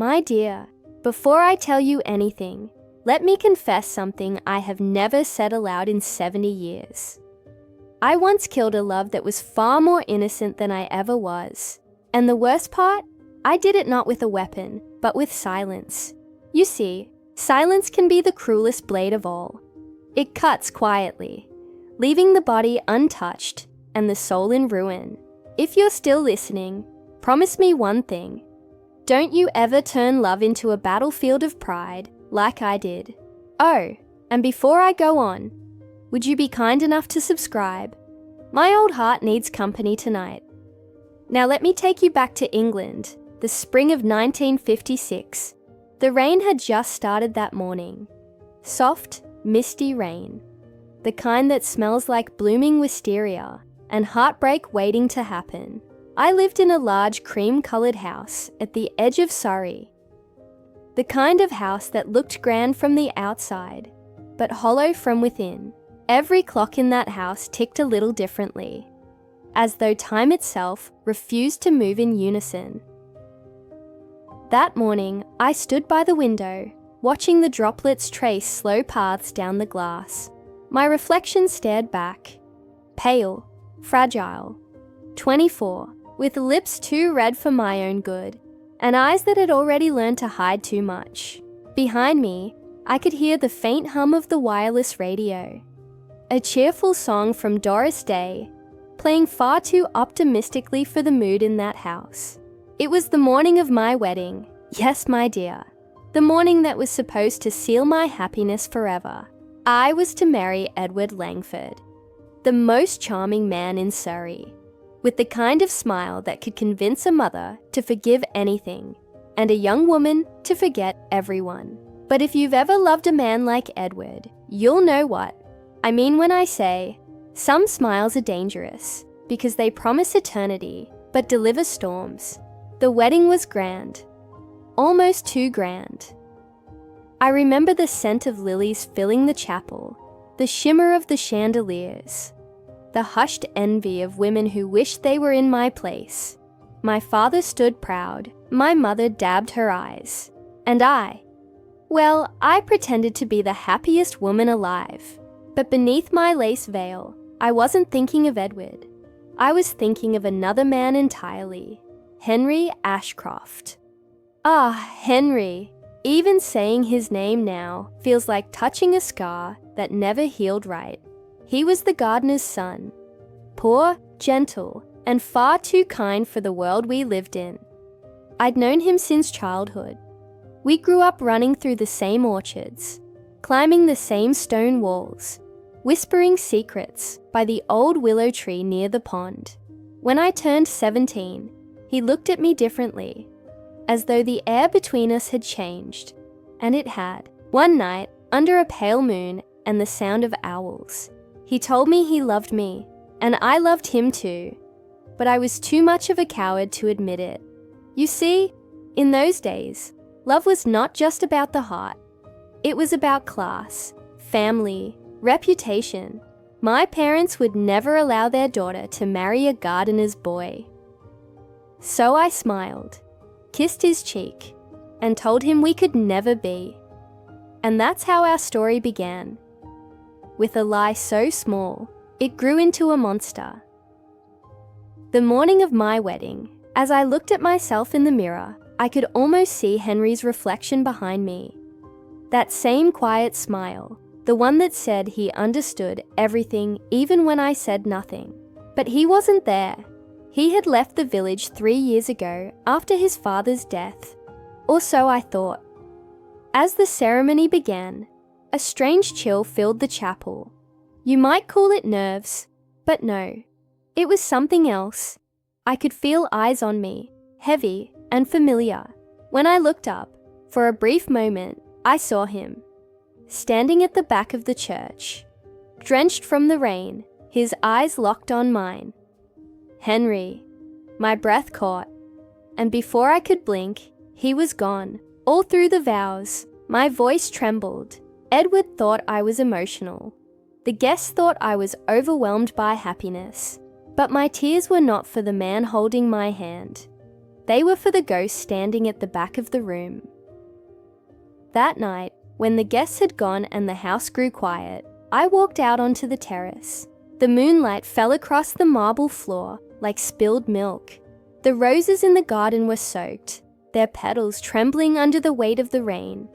My dear, before I tell you anything, let me confess something I have never said aloud in 70 years. I once killed a love that was far more innocent than I ever was. And the worst part? I did it not with a weapon, but with silence. You see, silence can be the cruelest blade of all. It cuts quietly, leaving the body untouched and the soul in ruin. If you're still listening, promise me one thing. Don't you ever turn love into a battlefield of pride like I did. Oh, and before I go on, would you be kind enough to subscribe? My old heart needs company tonight. Now let me take you back to England, the spring of 1956. The rain had just started that morning. Soft, misty rain. The kind that smells like blooming wisteria and heartbreak waiting to happen. I lived in a large cream-coloured house at the edge of Surrey. The kind of house that looked grand from the outside, but hollow from within. Every clock in that house ticked a little differently, as though time itself refused to move in unison. That morning, I stood by the window, watching the droplets trace slow paths down the glass. My reflection stared back, pale, fragile, 24, with lips too red for my own good, and eyes that had already learned to hide too much. Behind me, I could hear the faint hum of the wireless radio. A cheerful song from Doris Day, playing far too optimistically for the mood in that house. It was the morning of my wedding. Yes, my dear. The morning that was supposed to seal my happiness forever. I was to marry Edward Langford, the most charming man in Surrey, with the kind of smile that could convince a mother to forgive anything, and a young woman to forget everyone. But if you've ever loved a man like Edward, you'll know what I mean when I say, some smiles are dangerous because they promise eternity but deliver storms. The wedding was grand, almost too grand. I remember the scent of lilies filling the chapel, the shimmer of the chandeliers, the hushed envy of women who wished they were in my place. My father stood proud, my mother dabbed her eyes, and I pretended to be the happiest woman alive. But beneath my lace veil, I wasn't thinking of Edward. I was thinking of another man entirely, Henry Ashcroft. Ah, Henry! Even saying his name now feels like touching a scar that never healed right. He was the gardener's son, poor, gentle, and far too kind for the world we lived in. I'd known him since childhood. We grew up running through the same orchards, climbing the same stone walls, whispering secrets by the old willow tree near the pond. When I turned 17, he looked at me differently, as though the air between us had changed, and it had. One night, under a pale moon and the sound of owls, he told me he loved me, and I loved him too, but I was too much of a coward to admit it. You see, in those days, love was not just about the heart. It was about class, family, reputation. My parents would never allow their daughter to marry a gardener's boy. So I smiled, kissed his cheek, and told him we could never be. And that's how our story began. With a lie so small, it grew into a monster. The morning of my wedding, as I looked at myself in the mirror, I could almost see Henry's reflection behind me. That same quiet smile, the one that said he understood everything even when I said nothing. But he wasn't there. He had left the village 3 years ago after his father's death, or so I thought. As the ceremony began, a strange chill filled the chapel. You might call it nerves, but no, it was something else. I could feel eyes on me, heavy and familiar. When I looked up, for a brief moment, I saw him, standing at the back of the church, drenched from the rain, his eyes locked on mine. Henry. My breath caught, and before I could blink, he was gone. All through the vows, my voice trembled. Edward thought I was emotional. The guests thought I was overwhelmed by happiness. But my tears were not for the man holding my hand. They were for the ghost standing at the back of the room. That night, when the guests had gone and the house grew quiet, I walked out onto the terrace. The moonlight fell across the marble floor like spilled milk. The roses in the garden were soaked, their petals trembling under the weight of the rain.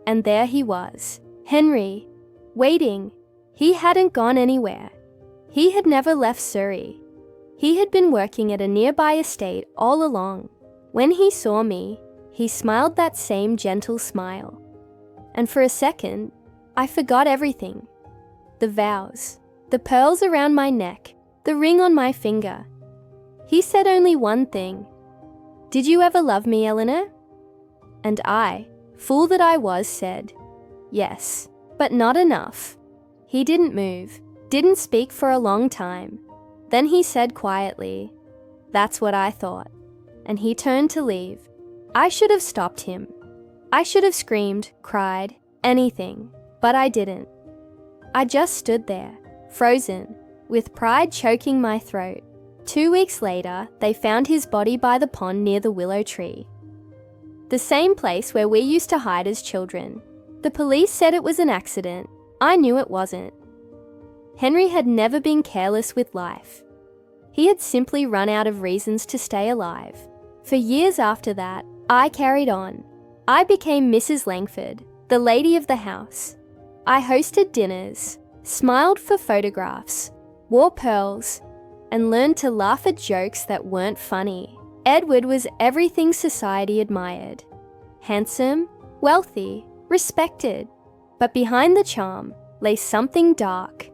And there he was, Henry, waiting. He hadn't gone anywhere. He had never left Surrey. He had been working at a nearby estate all along. When he saw me, he smiled that same gentle smile. And for a second, I forgot everything. The vows, the pearls around my neck, the ring on my finger. He said only one thing. "Did you ever love me, Eleanor?" And I, fool that I was, said, "Yes, but not enough." He didn't move, didn't speak for a long time. Then he said quietly, "That's what I thought." And he turned to leave. I should have stopped him. I should have screamed, cried, anything, but I didn't. I just stood there, frozen, with pride choking my throat. 2 weeks later, they found his body by the pond near the willow tree. The same place where we used to hide as children. The police said it was an accident. I knew it wasn't. Henry had never been careless with life. He had simply run out of reasons to stay alive. For years after that, I carried on. I became Mrs. Langford, the lady of the house. I hosted dinners, smiled for photographs, wore pearls, and learned to laugh at jokes that weren't funny. Edward was everything society admired. Handsome, wealthy, respected. But behind the charm lay something dark.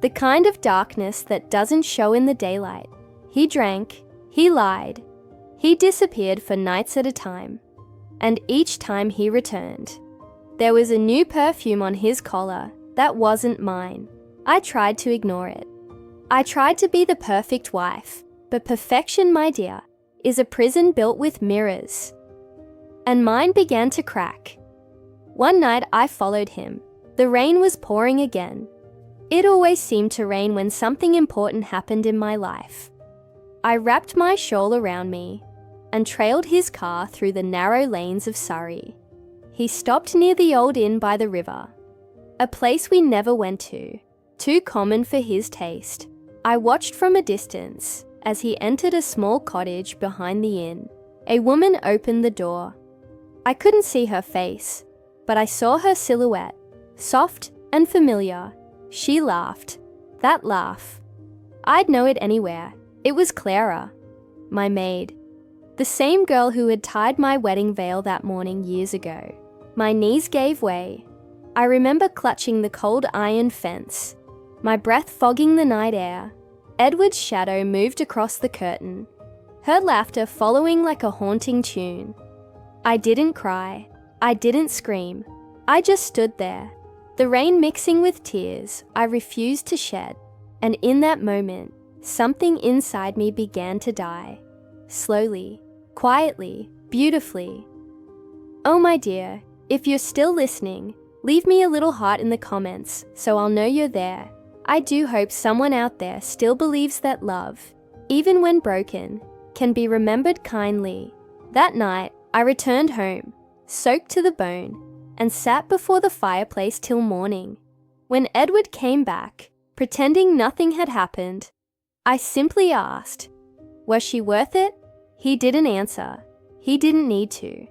The kind of darkness that doesn't show in the daylight. He drank, he lied, he disappeared for nights at a time. And each time he returned, there was a new perfume on his collar that wasn't mine. I tried to ignore it. I tried to be the perfect wife, but perfection, my dear, is a prison built with mirrors. And mine began to crack. One night I followed him. The rain was pouring again. It always seemed to rain when something important happened in my life. I wrapped my shawl around me and trailed his car through the narrow lanes of Surrey. He stopped near the old inn by the river, a place we never went to, too common for his taste. I watched from a distance as he entered a small cottage behind the inn. A woman opened the door. I couldn't see her face, but I saw her silhouette, soft and familiar. She laughed. That laugh. I'd know it anywhere. It was Clara, my maid. The same girl who had tied my wedding veil that morning years ago. My knees gave way. I remember clutching the cold iron fence, my breath fogging the night air. Edward's shadow moved across the curtain, her laughter following like a haunting tune. I didn't cry. I didn't scream. I just stood there, the rain mixing with tears I refused to shed. And in that moment, something inside me began to die. Slowly, quietly, beautifully. Oh my dear, if you're still listening, leave me a little heart in the comments so I'll know you're there. I do hope someone out there still believes that love, even when broken, can be remembered kindly. That night, I returned home, soaked to the bone, and sat before the fireplace till morning. When Edward came back, pretending nothing had happened, I simply asked, was she worth it? He didn't answer. He didn't need to.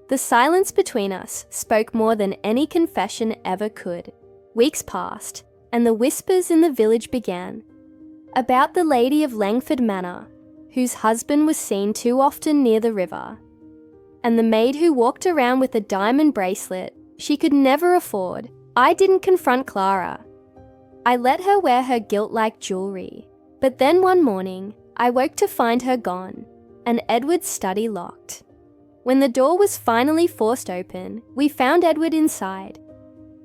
The silence between us spoke more than any confession ever could. Weeks passed, and the whispers in the village began. About the lady of Langford Manor, whose husband was seen too often near the river. And the maid who walked around with a diamond bracelet she could never afford. I didn't confront Clara. I let her wear her gilt-like jewelry. But then one morning, I woke to find her gone, and Edward's study locked. When the door was finally forced open, we found Edward inside.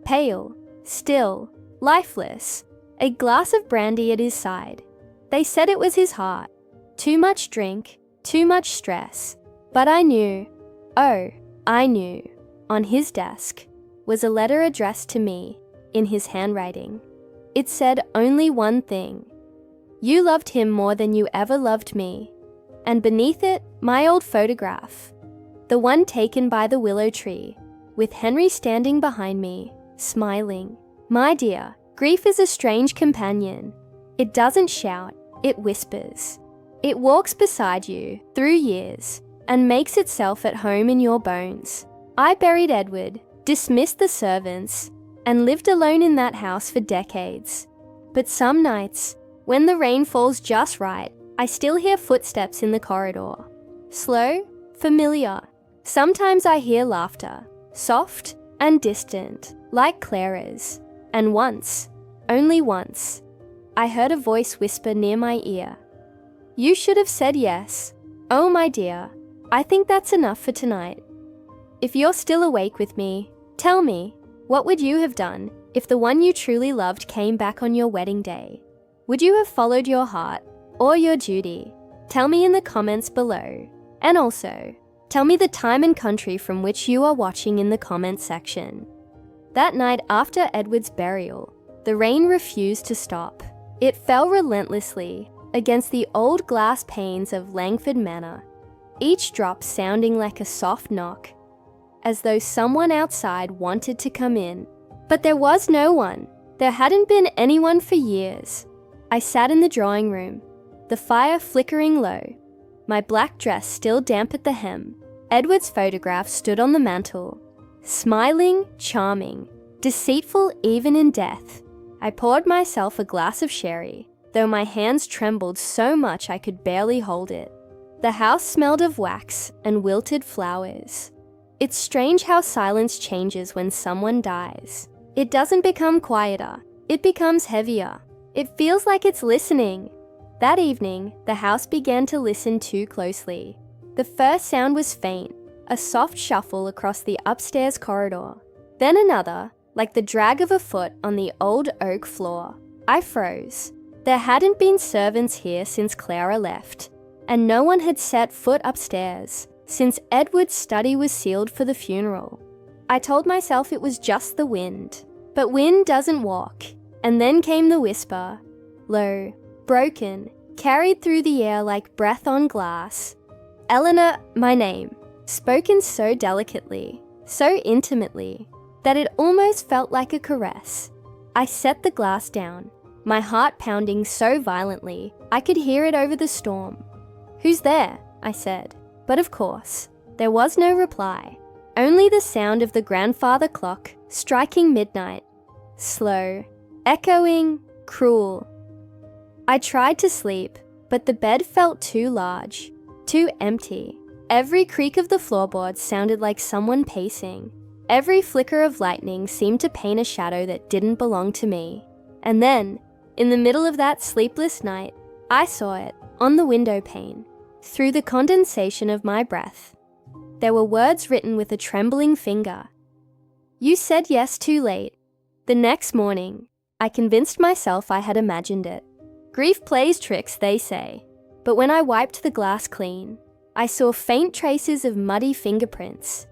Pale, still, lifeless, a glass of brandy at his side. They said it was his heart. Too much drink, too much stress. But I knew, oh, I knew, on his desk was a letter addressed to me, in his handwriting. It said only one thing. You loved him more than you ever loved me. and beneath it, my old photograph. The one taken by the willow tree, with Henry standing behind me, smiling. My dear, grief is a strange companion. It doesn't shout, it whispers. It walks beside you, through years, and makes itself at home in your bones. I buried Edward, dismissed the servants, and lived alone in that house for decades. But some nights, when the rain falls just right, I still hear footsteps in the corridor. Slow, familiar. Sometimes I hear laughter, soft and distant, like Clara's. And once, only once, I heard a voice whisper near my ear. You should have said yes. Oh, my dear, I think that's enough for tonight. If you're still awake with me, tell me, what would you have done if the one you truly loved came back on your wedding day? Would you have followed your heart or your duty? Tell me in the comments below. And also, tell me the time and country from which you are watching in the comments section. That night after Edward's burial, the rain refused to stop. It fell relentlessly against the old glass panes of Langford Manor, each drop sounding like a soft knock, as though someone outside wanted to come in. But there was no one. There hadn't been anyone for years. I sat in the drawing room, the fire flickering low, my black dress still damp at the hem. Edward's photograph stood on the mantel, smiling, charming, deceitful even in death. I poured myself a glass of sherry, though my hands trembled so much I could barely hold it. The house smelled of wax and wilted flowers. It's strange how silence changes when someone dies. It doesn't become quieter, it becomes heavier. It feels like it's listening. That evening, the house began to listen too closely. The first sound was faint, a soft shuffle across the upstairs corridor. Then another, like the drag of a foot on the old oak floor. I froze. There hadn't been servants here since Clara left, and no one had set foot upstairs since Edward's study was sealed for the funeral. I told myself it was just the wind, but wind doesn't walk. And then came the whisper, low, broken, carried through the air like breath on glass. Eleanor, my name, spoken so delicately, so intimately, that it almost felt like a caress. I set the glass down, my heart pounding so violently I could hear it over the storm. Who's there? I said. But of course, there was no reply, only the sound of the grandfather clock striking midnight, slow, echoing, cruel. I tried to sleep, but the bed felt too large, too empty. Every creak of the floorboards sounded like someone pacing. Every flicker of lightning seemed to paint a shadow that didn't belong to me. And then, in the middle of that sleepless night, I saw it, on the window pane, through the condensation of my breath. There were words written with a trembling finger. You said yes too late. The next morning, I convinced myself I had imagined it. Grief plays tricks, they say. But when I wiped the glass clean, I saw faint traces of muddy fingerprints.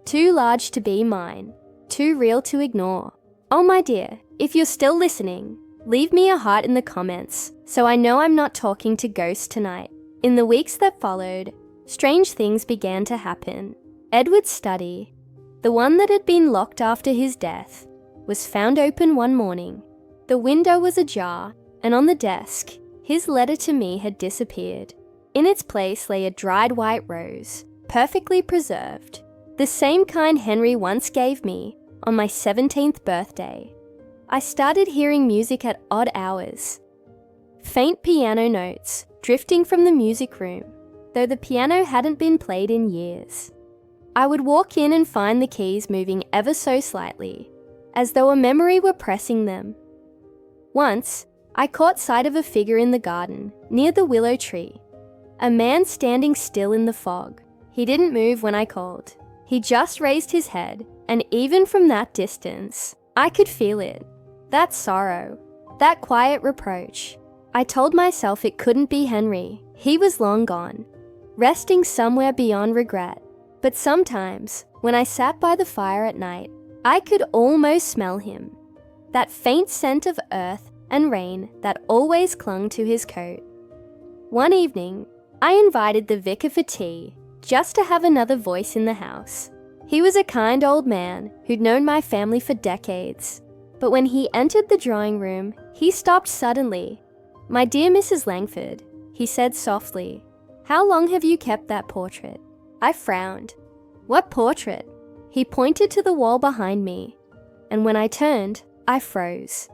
Too large to be mine, too real to ignore. Oh my dear, if you're still listening, leave me a heart in the comments so I know I'm not talking to ghosts tonight. In the weeks that followed, strange things began to happen. Edward's study, the one that had been locked after his death, was found open one morning. The window was ajar, and on the desk, his letter to me had disappeared. In its place lay a dried white rose, perfectly preserved, the same kind Henry once gave me on my 17th birthday. I started hearing music at odd hours. Faint piano notes drifting from the music room, though the piano hadn't been played in years. I would walk in and find the keys moving ever so slightly, as though a memory were pressing them. Once, I caught sight of a figure in the garden, near the willow tree. A man standing still in the fog. He didn't move when I called. He just raised his head, and even from that distance, I could feel it. That sorrow, that quiet reproach. I told myself it couldn't be Henry. He was long gone, resting somewhere beyond regret. But sometimes, when I sat by the fire at night, I could almost smell him. That faint scent of earth and rain that always clung to his coat. One evening, I invited the vicar for tea, just to have another voice in the house. He was a kind old man who'd known my family for decades. But when he entered the drawing room, he stopped suddenly. "My dear Mrs. Langford," he said softly, "how long have you kept that portrait?" I frowned. "What portrait?" He pointed to the wall behind me, and when I turned, I froze.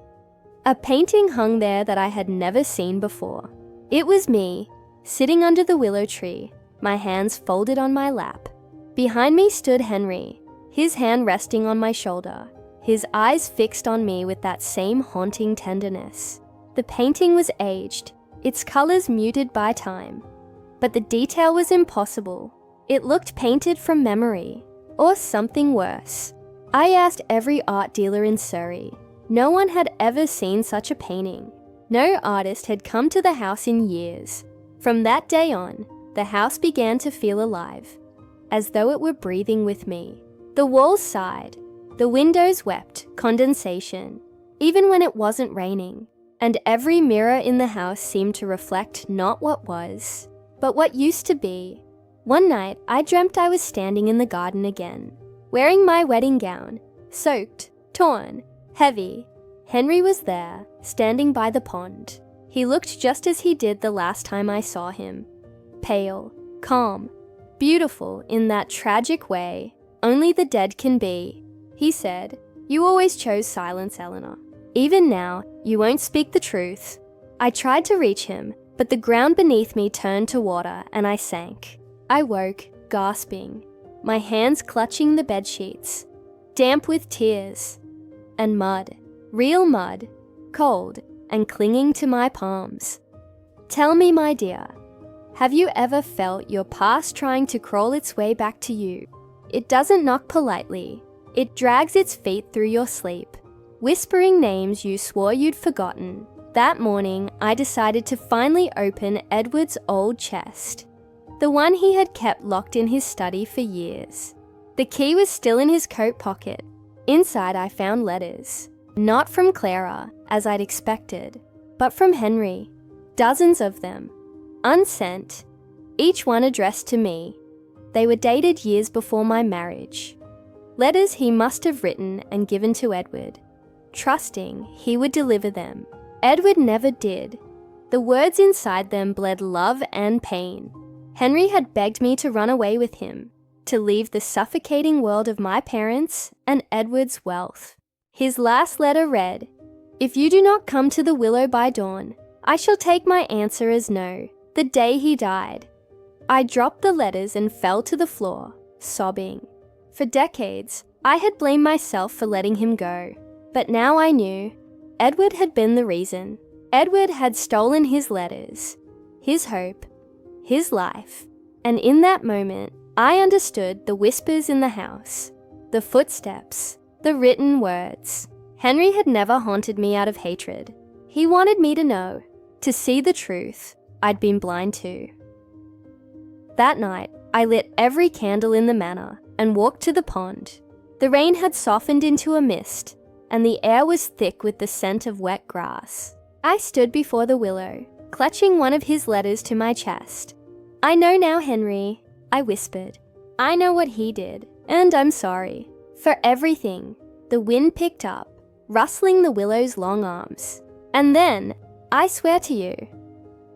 A painting hung there that I had never seen before. It was me, sitting under the willow tree, my hands folded on my lap. Behind me stood Henry, his hand resting on my shoulder, his eyes fixed on me with that same haunting tenderness. The painting was aged, its colors muted by time. But the detail was impossible. It looked painted from memory, or something worse. I asked every art dealer in Surrey. No one had ever seen such a painting. No artist had come to the house in years. From that day on, the house began to feel alive, as though it were breathing with me. The walls sighed. The windows wept condensation, even when it wasn't raining, and every mirror in the house seemed to reflect not what was, but what used to be. One night, I dreamt I was standing in the garden again, wearing my wedding gown, soaked, torn, heavy. Henry was there, standing by the pond. He looked just as he did the last time I saw him. Pale, calm, beautiful in that tragic way only the dead can be. He said, "You always chose silence, Eleanor. Even now, you won't speak the truth." I tried to reach him, but the ground beneath me turned to water and I sank. I woke, gasping, my hands clutching the bedsheets, damp with tears, and mud, real mud, cold and clinging to my palms. Tell me, my dear, have you ever felt your past trying to crawl its way back to you? It doesn't knock politely. It drags its feet through your sleep, whispering names you swore you'd forgotten. That morning, I decided to finally open Edward's old chest, the one he had kept locked in his study for years. The key was still in his coat pocket. Inside, I found letters, not from Clara, as I'd expected, but from Henry. Dozens of them, unsent, each one addressed to me. They were dated years before my marriage. Letters he must have written and given to Edward, trusting he would deliver them. Edward never did. The words inside them bled love and pain. Henry had begged me to run away with him, to leave the suffocating world of my parents and Edward's wealth. His last letter read, "If you do not come to the willow by dawn, I shall take my answer as no, the day he died." I dropped the letters and fell to the floor, sobbing. For decades, I had blamed myself for letting him go, but now I knew Edward had been the reason. Edward had stolen his letters, his hope, his life, and in that moment, I understood the whispers in the house, the footsteps, the written words. Henry had never haunted me out of hatred. He wanted me to know, to see the truth I'd been blind to. That night, I lit every candle in the manor and walked to the pond. The rain had softened into a mist, and the air was thick with the scent of wet grass. I stood before the willow, clutching one of his letters to my chest. "I know now, Henry," I whispered. "I know what he did, and I'm sorry. For everything." The wind picked up, rustling the willow's long arms. And then, I swear to you,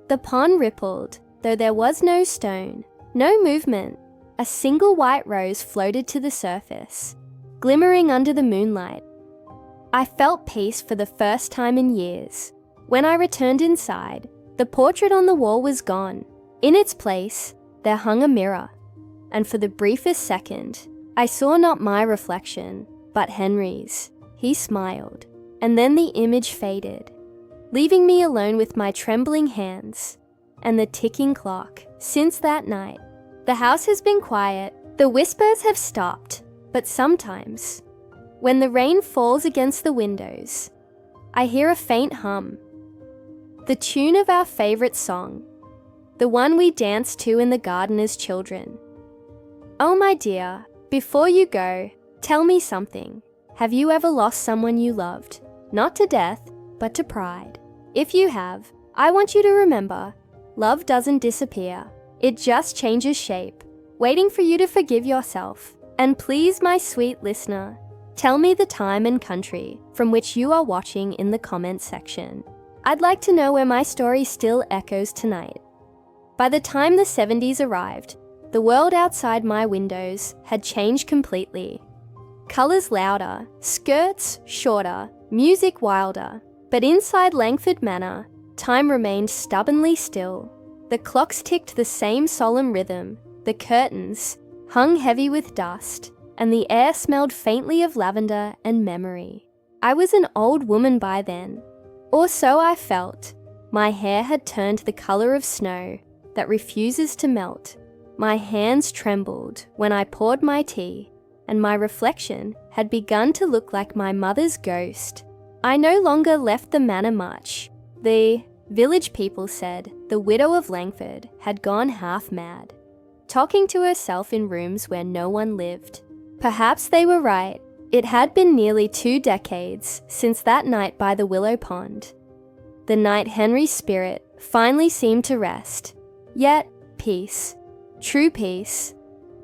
the pond rippled, though there was no stone, no movement. A single white rose floated to the surface, glimmering under the moonlight. I felt peace for the first time in years. When I returned inside, the portrait on the wall was gone. In its place, there hung a mirror, and for the briefest second, I saw not my reflection, but Henry's. He smiled, and then the image faded, leaving me alone with my trembling hands and the ticking clock. Since that night, the house has been quiet, the whispers have stopped, but sometimes, when the rain falls against the windows, I hear a faint hum. The tune of our favorite song, the one we danced to in the garden as children. Oh, my dear, before you go, tell me something. Have you ever lost someone you loved? Not to death, but to pride. If you have, I want you to remember, love doesn't disappear. It just changes shape, waiting for you to forgive yourself. And please, my sweet listener, tell me the time and country from which you are watching in the comments section. I'd like to know where my story still echoes tonight. By the time the 70s arrived, the world outside my windows had changed completely. Colours louder, skirts shorter, music wilder. But inside Langford Manor, time remained stubbornly still. The clocks ticked the same solemn rhythm, the curtains hung heavy with dust, and the air smelled faintly of lavender and memory. I was an old woman by then, or so I felt. My hair had turned the colour of snow that refuses to melt. My hands trembled when I poured my tea, and my reflection had begun to look like my mother's ghost. I no longer left the manor much. The village people said the widow of Langford had gone half mad, talking to herself in rooms where no one lived. Perhaps they were right. It had been nearly 2 decades since that night by the willow pond. The night Henry's spirit finally seemed to rest. Yet peace, true peace,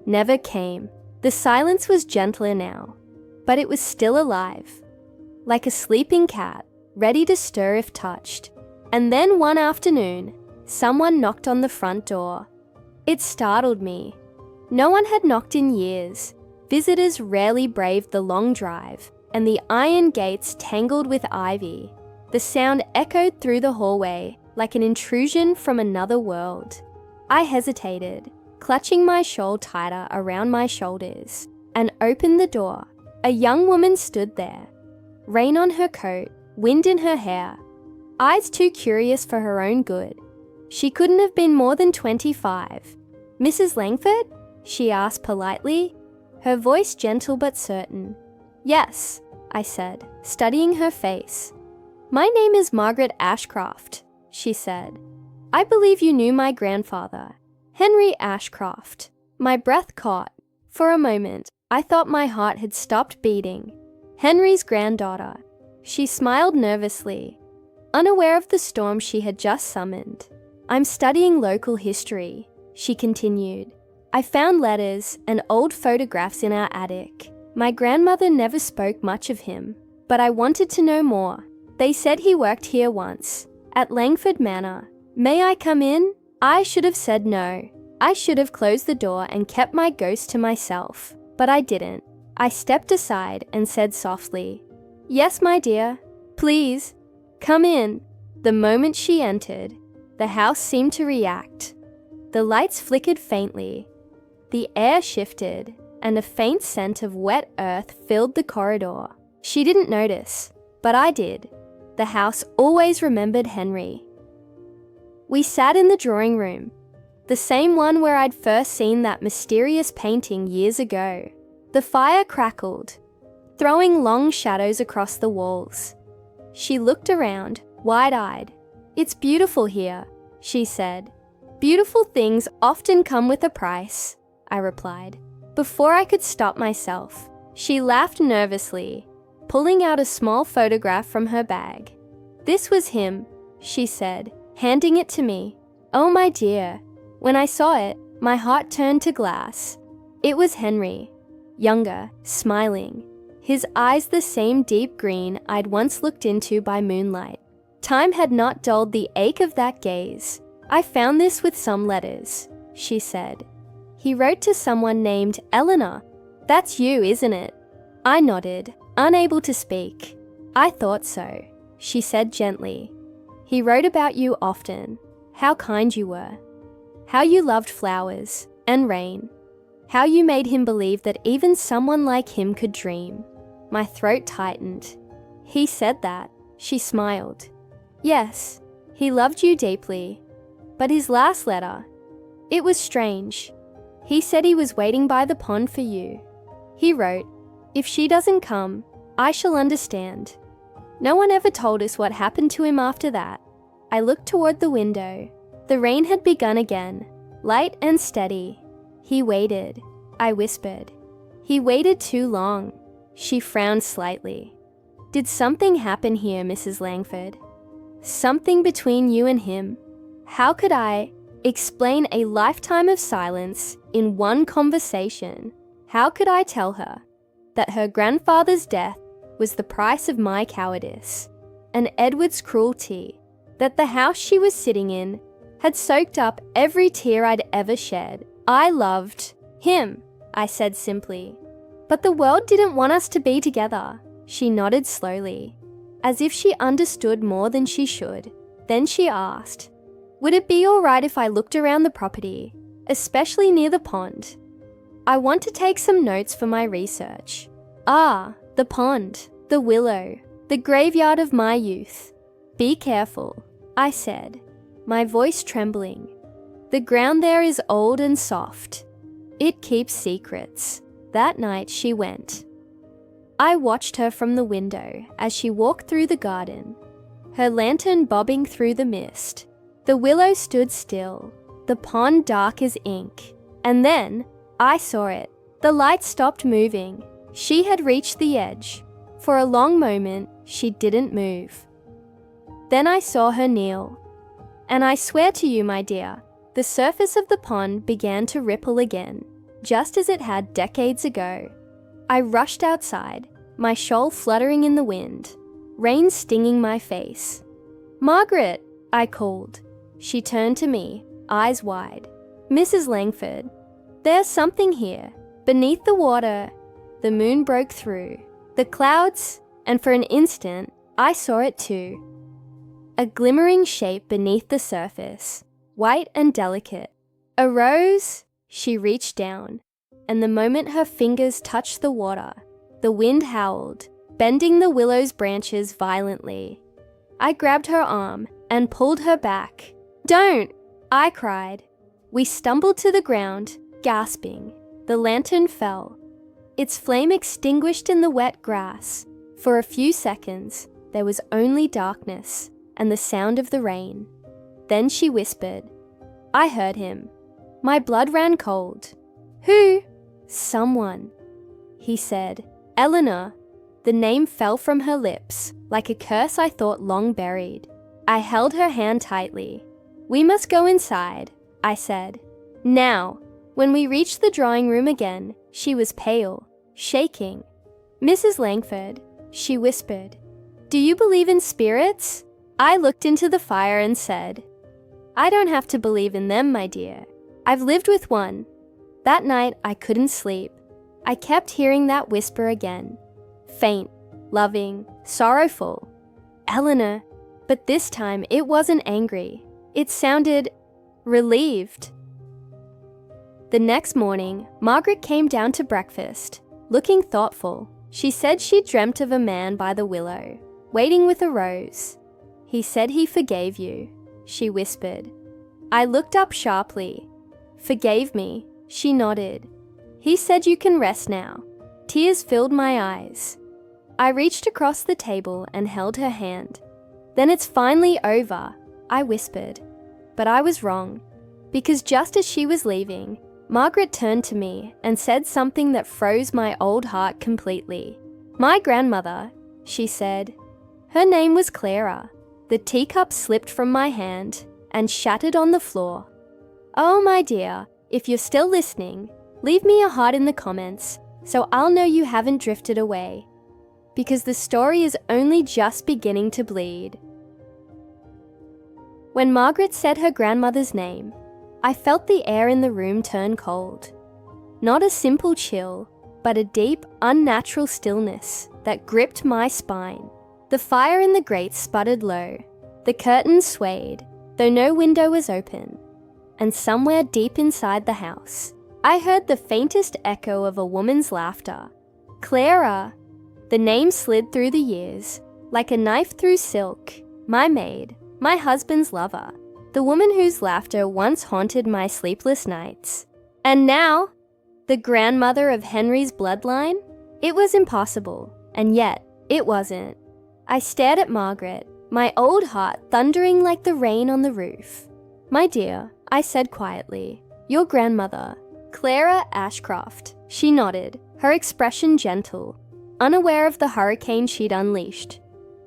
never came. The silence was gentler now, but it was still alive, like a sleeping cat, ready to stir if touched. And then one afternoon, someone knocked on the front door. It startled me. No one had knocked in years. Visitors rarely braved the long drive, and the iron gates tangled with ivy. The sound echoed through the hallway like an intrusion from another world. I hesitated, clutching my shawl tighter around my shoulders, and opened the door. A young woman stood there, rain on her coat, wind in her hair, eyes too curious for her own good. She couldn't have been more than 25. "Mrs. Langford?" she asked politely, her voice gentle but certain. "Yes," I said, studying her face. "My name is Margaret Ashcroft," she said. "I believe you knew my grandfather, Henry Ashcroft." My breath caught. For a moment, I thought my heart had stopped beating. Henry's granddaughter. She smiled nervously, unaware of the storm she had just summoned. "I'm studying local history," she continued. "I found letters and old photographs in our attic. My grandmother never spoke much of him, but I wanted to know more. They said he worked here once, at Langford Manor. May I come in?" I should have said no. I should have closed the door and kept my ghost to myself, but I didn't. I stepped aside and said softly, "Yes, my dear. Please, come in." The moment she entered, the house seemed to react. The lights flickered faintly. The air shifted, and a faint scent of wet earth filled the corridor. She didn't notice, but I did. The house always remembered Henry. We sat in the drawing room, the same one where I'd first seen that mysterious painting years ago. The fire crackled, throwing long shadows across the walls. She looked around, wide-eyed. "It's beautiful here," she said. "Beautiful things often come with a price," I replied. Before I could stop myself, she laughed nervously, pulling out a small photograph from her bag. "This was him," she said, handing it to me. Oh, my dear. When I saw it, my heart turned to glass. It was Henry, younger, smiling, his eyes the same deep green I'd once looked into by moonlight. Time had not dulled the ache of that gaze. "I found this with some letters," she said. "He wrote to someone named Eleanor. That's you, isn't it?" I nodded, unable to speak. "I thought so," she said gently. "He wrote about you often, how kind you were, how you loved flowers and rain, how you made him believe that even someone like him could dream." My throat tightened. "He said that," she smiled. "Yes, he loved you deeply. But his last letter, it was strange. He said he was waiting by the pond for you. He wrote, 'If she doesn't come, I shall understand.' No one ever told us what happened to him after that." I looked toward the window. The rain had begun again, light and steady. "He waited," I whispered. "He waited too long." She frowned slightly. "Did something happen here, Mrs. Langford? Something between you and him? How could I, Explain a lifetime of silence in one conversation. How could I tell her that her grandfather's death was the price of my cowardice, and Edward's cruelty, that the house she was sitting in had soaked up every tear I'd ever shed? I loved him, I said simply. But the world didn't want us to be together. She nodded slowly, as if she understood more than she should. Then she asked, would it be all right if I looked around the property, especially near the pond? I want to take some notes for my research. Ah, the pond, the willow, the graveyard of my youth. Be careful, I said, my voice trembling. The ground there is old and soft. It keeps secrets. That night she went. I watched her from the window as she walked through the garden, her lantern bobbing through the mist. The willow stood still, the pond dark as ink. And then I saw it. The light stopped moving. She had reached the edge. For a long moment, she didn't move. Then I saw her kneel. And I swear to you, my dear, the surface of the pond began to ripple again, just as it had decades ago. I rushed outside, my shawl fluttering in the wind, rain stinging my face. Margaret, I called. She turned to me, eyes wide. Mrs. Langford, there's something here. Beneath the water, the moon broke through the clouds, and for an instant, I saw it too. A glimmering shape beneath the surface, white and delicate. A rose? She reached down, and the moment her fingers touched the water, the wind howled, bending the willow's branches violently. I grabbed her arm and pulled her back. Don't! I cried. We stumbled to the ground, gasping. The lantern fell. Its flame extinguished in the wet grass. For a few seconds, there was only darkness and the sound of the rain. Then she whispered. I heard him. My blood ran cold. Who? Someone. He said, Eleanor. The name fell from her lips, like a curse I thought long buried. I held her hand tightly. We must go inside, I said. Now. When we reached the drawing room again, she was pale, shaking. Mrs. Langford, she whispered, do you believe in spirits? I looked into the fire and said, I don't have to believe in them, my dear. I've lived with one. That night, I couldn't sleep. I kept hearing that whisper again. Faint, loving, sorrowful. Eleanor. But this time, it wasn't angry. It sounded relieved. The next morning, Margaret came down to breakfast, looking thoughtful. She said she dreamt of a man by the willow, waiting with a rose. He said he forgave you, she whispered. I looked up sharply. Forgave me, she nodded. He said you can rest now. Tears filled my eyes. I reached across the table and held her hand. Then it's finally over, I whispered. But I was wrong, because just as she was leaving, Margaret turned to me and said something that froze my old heart completely. My grandmother, she said. Her name was Clara. The teacup slipped from my hand and shattered on the floor. Oh, my dear, if you're still listening, leave me a heart in the comments so I'll know you haven't drifted away, because the story is only just beginning to bleed. When Margaret said her grandmother's name, I felt the air in the room turn cold. Not a simple chill, but a deep, unnatural stillness that gripped my spine. The fire in the grate sputtered low. The curtains swayed, though no window was open. And somewhere deep inside the house, I heard the faintest echo of a woman's laughter. Clara! The name slid through the years, like a knife through silk. My maid, my husband's lover. The woman whose laughter once haunted my sleepless nights. And now, the grandmother of Henry's bloodline? It was impossible, and yet it wasn't. I stared at Margaret, my old heart thundering like the rain on the roof. My dear, I said quietly, your grandmother, Clara Ashcroft. She nodded, her expression gentle, unaware of the hurricane she'd unleashed.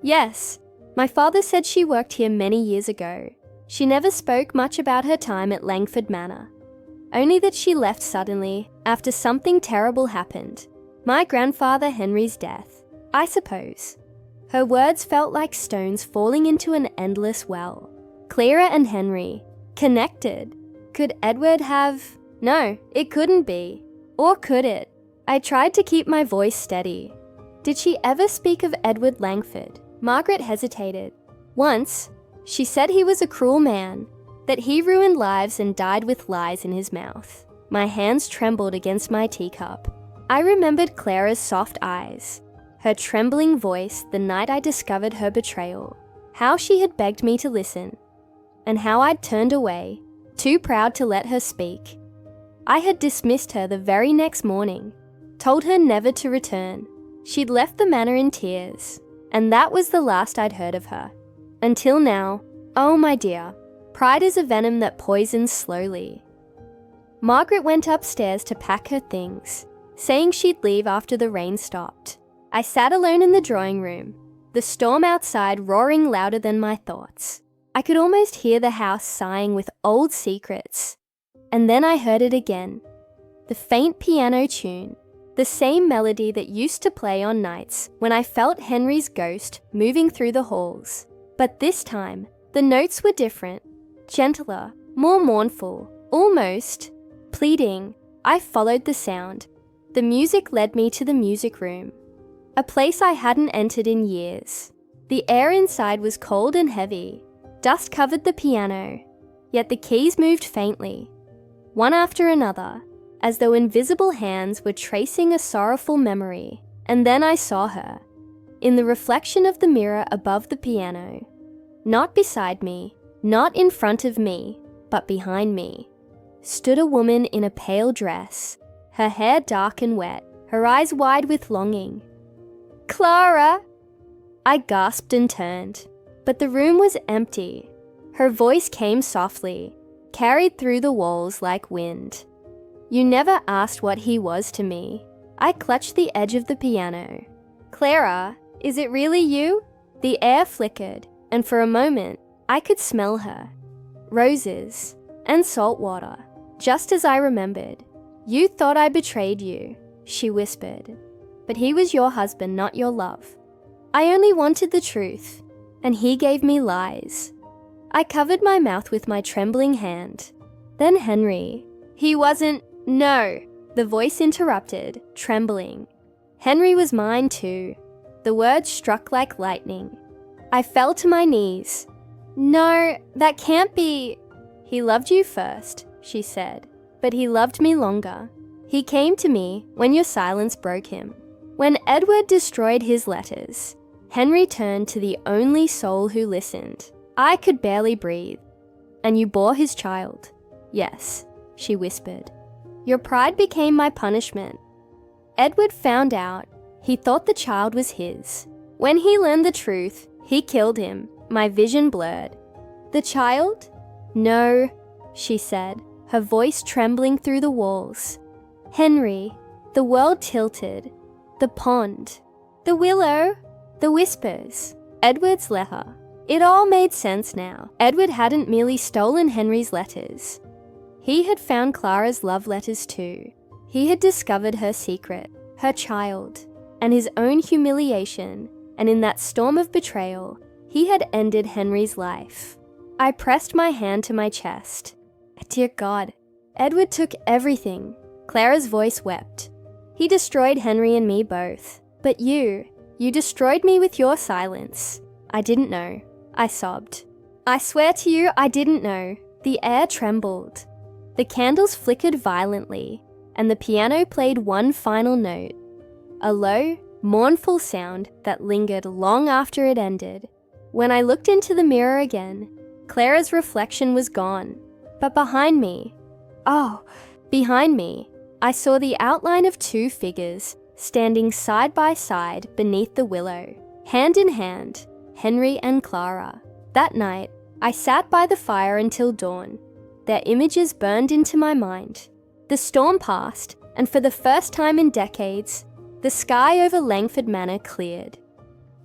Yes, my father said she worked here many years ago. She never spoke much about her time at Langford Manor, only that she left suddenly after something terrible happened. My grandfather Henry's death, I suppose. Her words felt like stones falling into an endless well. Clara and Henry, connected. Could Edward have... No, it couldn't be. Or could it? I tried to keep my voice steady. Did she ever speak of Edward Langford? Margaret hesitated. Once, she said he was a cruel man, that he ruined lives and died with lies in his mouth. My hands trembled against my teacup. I remembered Clara's soft eyes, her trembling voice the night I discovered her betrayal, how she had begged me to listen, and how I'd turned away, too proud to let her speak. I had dismissed her the very next morning, told her never to return. She'd left the manor in tears, and that was the last I'd heard of her. Until now, oh my dear, pride is a venom that poisons slowly. Margaret went upstairs to pack her things, saying she'd leave after the rain stopped. I sat alone in the drawing room, the storm outside roaring louder than my thoughts. I could almost hear the house sighing with old secrets. And then I heard it again. The faint piano tune, the same melody that used to play on nights when I felt Henry's ghost moving through the halls. But this time, the notes were different, gentler, more mournful, almost pleading. I followed the sound. The music led me to the music room, a place I hadn't entered in years. The air inside was cold and heavy. Dust covered the piano, yet the keys moved faintly, one after another, as though invisible hands were tracing a sorrowful memory. And then I saw her, in the reflection of the mirror above the piano. Not beside me, not in front of me, but behind me, stood a woman in a pale dress, her hair dark and wet, her eyes wide with longing. "Clara!" I gasped and turned, but the room was empty. Her voice came softly, carried through the walls like wind. "You never asked what he was to me." I clutched the edge of the piano. "Clara, is it really you?" The air flickered, and for a moment, I could smell her. Roses and salt water, just as I remembered. "You thought I betrayed you," she whispered. "But he was your husband, not your love. I only wanted the truth, and he gave me lies." I covered my mouth with my trembling hand. Then Henry. "He wasn't..." "No," the voice interrupted, trembling. "Henry was mine too." The words struck like lightning. I fell to my knees. "No, that can't be." "He loved you first," she said, "but he loved me longer. He came to me when your silence broke him. When Edward destroyed his letters, Henry turned to the only soul who listened. I could barely breathe. And you bore his child." "Yes," she whispered. "Your pride became my punishment. Edward found out. He thought the child was his. When he learned the truth, he killed him." My vision blurred. "The child?" "No," she said, her voice trembling through the walls. "Henry." The world tilted. The pond. The willow. The whispers. Edward's letter. It all made sense now. Edward hadn't merely stolen Henry's letters. He had found Clara's love letters too. He had discovered her secret, her child, and his own humiliation, and in that storm of betrayal, he had ended Henry's life. I pressed my hand to my chest. Dear God, Edward took everything. Clara's voice wept. He destroyed Henry and me both. But you destroyed me with your silence. I didn't know. I sobbed. "I swear to you, I didn't know." The air trembled. The candles flickered violently, and the piano played one final note. A low, mournful sound that lingered long after it ended. When I looked into the mirror again, Clara's reflection was gone. But behind me, I saw the outline of two figures standing side by side beneath the willow, hand in hand, Henry and Clara. That night, I sat by the fire until dawn. Their images burned into my mind. The storm passed, and for the first time in decades, the sky over Langford Manor cleared.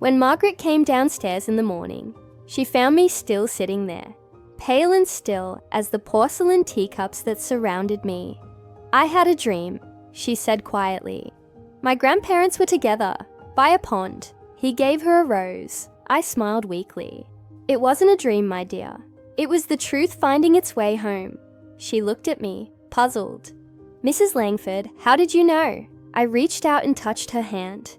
When Margaret came downstairs in the morning, she found me still sitting there, pale and still as the porcelain teacups that surrounded me. "I had a dream," she said quietly. "My grandparents were together, by a pond." He gave her a rose. I smiled weakly. "It wasn't a dream, my dear. It was the truth finding its way home." She looked at me, puzzled. "Mrs. Langford, how did you know?" I reached out and touched her hand.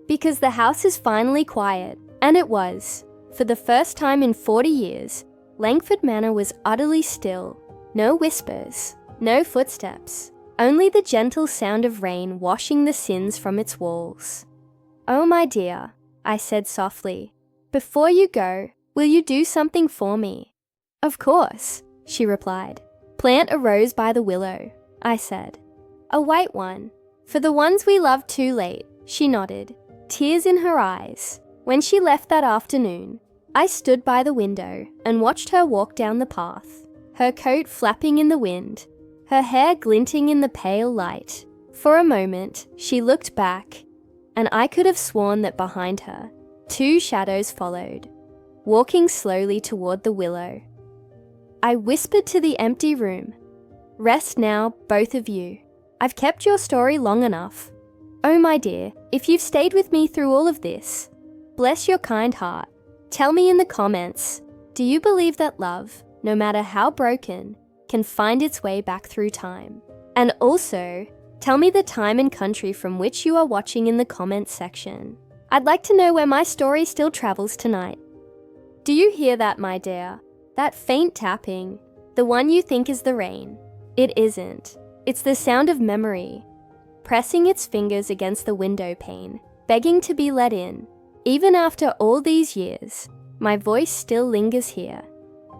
"Because the house is finally quiet." And it was. For the first time in 40 years, Langford Manor was utterly still. No whispers, no footsteps, only the gentle sound of rain washing the sins from its walls. "Oh, my dear," I said softly, "before you go, will you do something for me?" "Of course," she replied. "Plant a rose by the willow," I said. "A white one, for the ones we loved too late," she nodded, tears in her eyes. When she left that afternoon, I stood by the window and watched her walk down the path, her coat flapping in the wind, her hair glinting in the pale light. For a moment, she looked back, and I could have sworn that behind her, two shadows followed, walking slowly toward the willow. I whispered to the empty room, "Rest now, both of you. I've kept your story long enough. Oh, my dear, if you've stayed with me through all of this, bless your kind heart. Tell me in the comments, do you believe that love, no matter how broken, can find its way back through time? And also, tell me the time and country from which you are watching in the comments section. I'd like to know where my story still travels tonight. Do you hear that, my dear? That faint tapping, the one you think is the rain. It isn't. It's the sound of memory, pressing its fingers against the window pane, begging to be let in. Even after all these years, my voice still lingers here,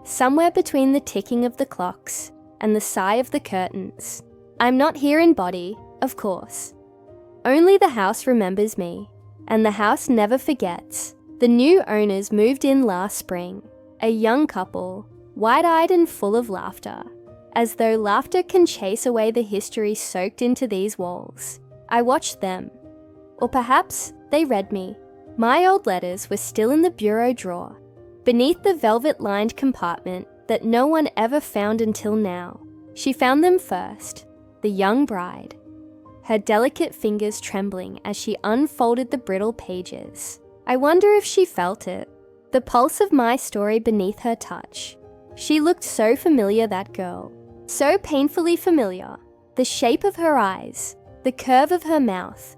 somewhere between the ticking of the clocks and the sigh of the curtains. I'm not here in body, of course. Only the house remembers me, and the house never forgets. The new owners moved in last spring, a young couple, wide-eyed and full of laughter, as though laughter can chase away the history soaked into these walls. I watched them, or perhaps they read me. My old letters were still in the bureau drawer, beneath the velvet-lined compartment that no one ever found until now. She found them first, the young bride, her delicate fingers trembling as she unfolded the brittle pages. I wonder if she felt it, the pulse of my story beneath her touch. She looked so familiar, that girl, so painfully familiar. The shape of her eyes, the curve of her mouth,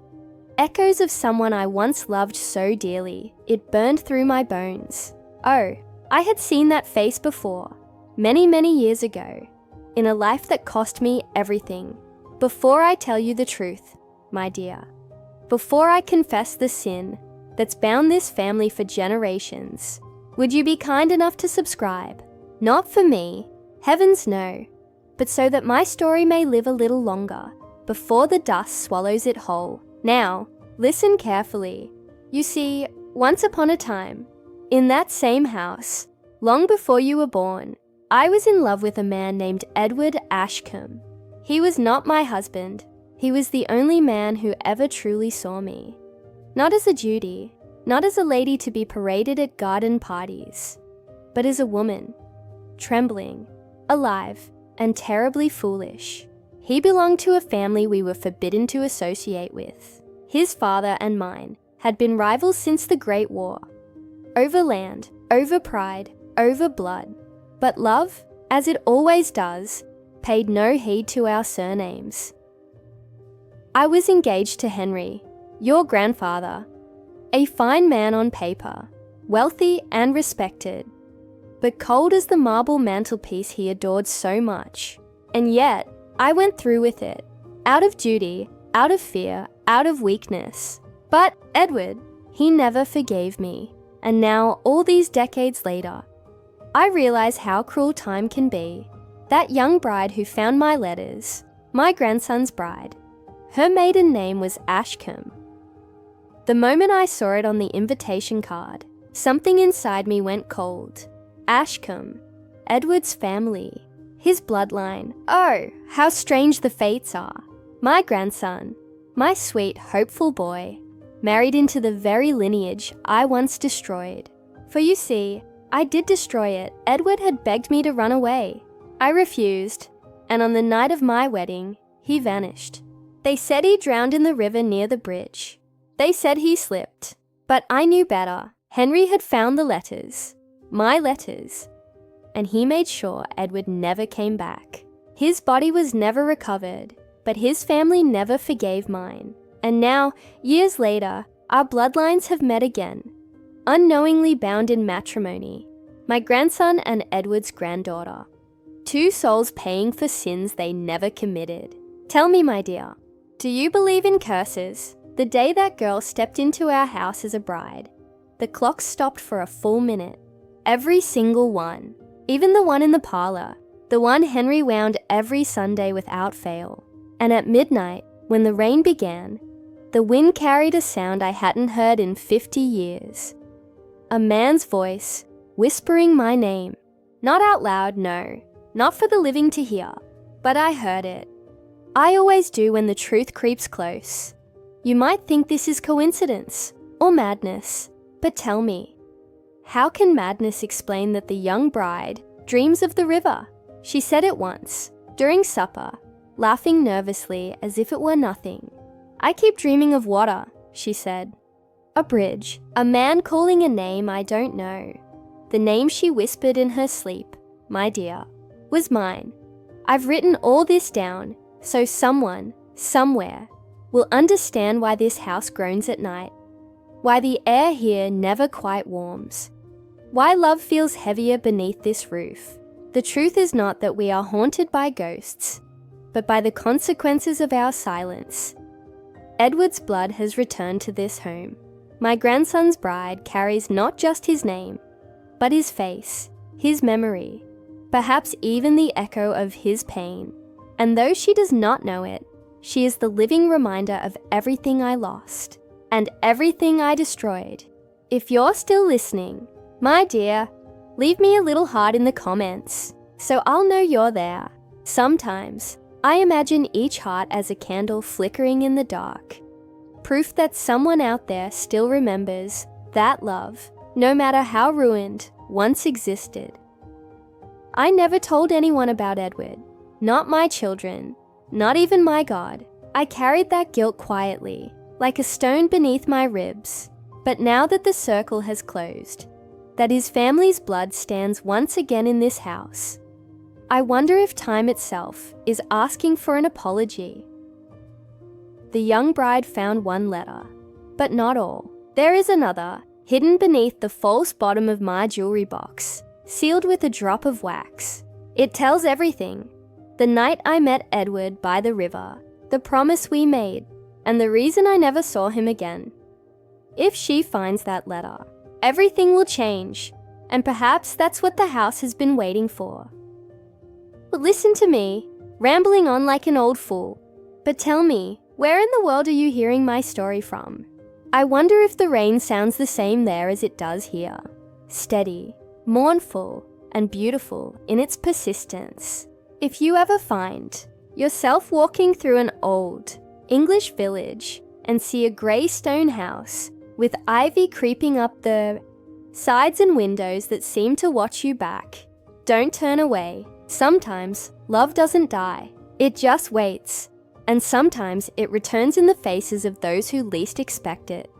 echoes of someone I once loved so dearly, it burned through my bones. Oh, I had seen that face before, many, many years ago, in a life that cost me everything. Before I tell you the truth, my dear, before I confess the sin that's bound this family for generations, would you be kind enough to subscribe? Not for me, heavens no, but so that my story may live a little longer, before the dust swallows it whole. Now, listen carefully. You see, once upon a time, in that same house, long before you were born, I was in love with a man named Edward Ashcombe. He was not my husband. He was the only man who ever truly saw me. Not as a duty, not as a lady to be paraded at garden parties, but as a woman, trembling, alive, and terribly foolish. He belonged to a family we were forbidden to associate with. His father and mine had been rivals since the Great War. Over land, over pride, over blood. But love, as it always does, paid no heed to our surnames. I was engaged to Henry, your grandfather, a fine man on paper, wealthy and respected, but cold as the marble mantelpiece he adored so much. And yet, I went through with it, out of duty, out of fear, out of weakness. But Edward, he never forgave me. And now, all these decades later, I realize how cruel time can be. That young bride who found my letters, my grandson's bride, her maiden name was Ashcombe. The moment I saw it on the invitation card, something inside me went cold. Ashcombe, Edward's family, his bloodline. Oh, how strange the fates are. My grandson, my sweet, hopeful boy, married into the very lineage I once destroyed. For you see, I did destroy it. Edward had begged me to run away. I refused, and on the night of my wedding, he vanished. They said he drowned in the river near the bridge. They said he slipped, but I knew better. Henry had found the letters, my letters, and he made sure Edward never came back. His body was never recovered, but his family never forgave mine. And now, years later, our bloodlines have met again, unknowingly bound in matrimony, my grandson and Edward's granddaughter. Two souls paying for sins they never committed. Tell me, my dear, do you believe in curses? The day that girl stepped into our house as a bride, the clock stopped for a full minute. Every single one. Even the one in the parlor. The one Henry wound every Sunday without fail. And at midnight, when the rain began, the wind carried a sound I hadn't heard in 50 years. A man's voice, whispering my name. Not out loud, no. Not for the living to hear. But I heard it. I always do when the truth creeps close. You might think this is coincidence, or madness. But tell me, how can madness explain that the young bride dreams of the river? She said it once, during supper, laughing nervously as if it were nothing. I keep dreaming of water, she said. A bridge, a man calling a name I don't know. The name she whispered in her sleep, my dear, was mine. I've written all this down, so someone, somewhere, will understand why this house groans at night. Why the air here never quite warms. Why love feels heavier beneath this roof. The truth is not that we are haunted by ghosts, but by the consequences of our silence. Edward's blood has returned to this home. My grandson's bride carries not just his name, but his face, his memory, perhaps even the echo of his pain. And though she does not know it, she is the living reminder of everything I lost and everything I destroyed. If you're still listening, my dear, leave me a little heart in the comments, so I'll know you're there. Sometimes, I imagine each heart as a candle flickering in the dark. Proof that someone out there still remembers that love, no matter how ruined, once existed. I never told anyone about Edward, not my children, not even my God. I carried that guilt quietly, like a stone beneath my ribs. But now that the circle has closed, that his family's blood stands once again in this house, I wonder if time itself is asking for an apology. The young bride found one letter, but not all. There is another, hidden beneath the false bottom of my jewelry box, sealed with a drop of wax. It tells everything. The night I met Edward by the river, the promise we made, and the reason I never saw him again. If she finds that letter, everything will change, and perhaps that's what the house has been waiting for. But listen to me, rambling on like an old fool. But tell me, where in the world are you hearing my story from? I wonder if the rain sounds the same there as it does here. Steady, mournful, and beautiful in its persistence. If you ever find yourself walking through an old English village and see a grey stone house with ivy creeping up the sides and windows that seem to watch you back, don't turn away. Sometimes love doesn't die, it just waits, and sometimes it returns in the faces of those who least expect it.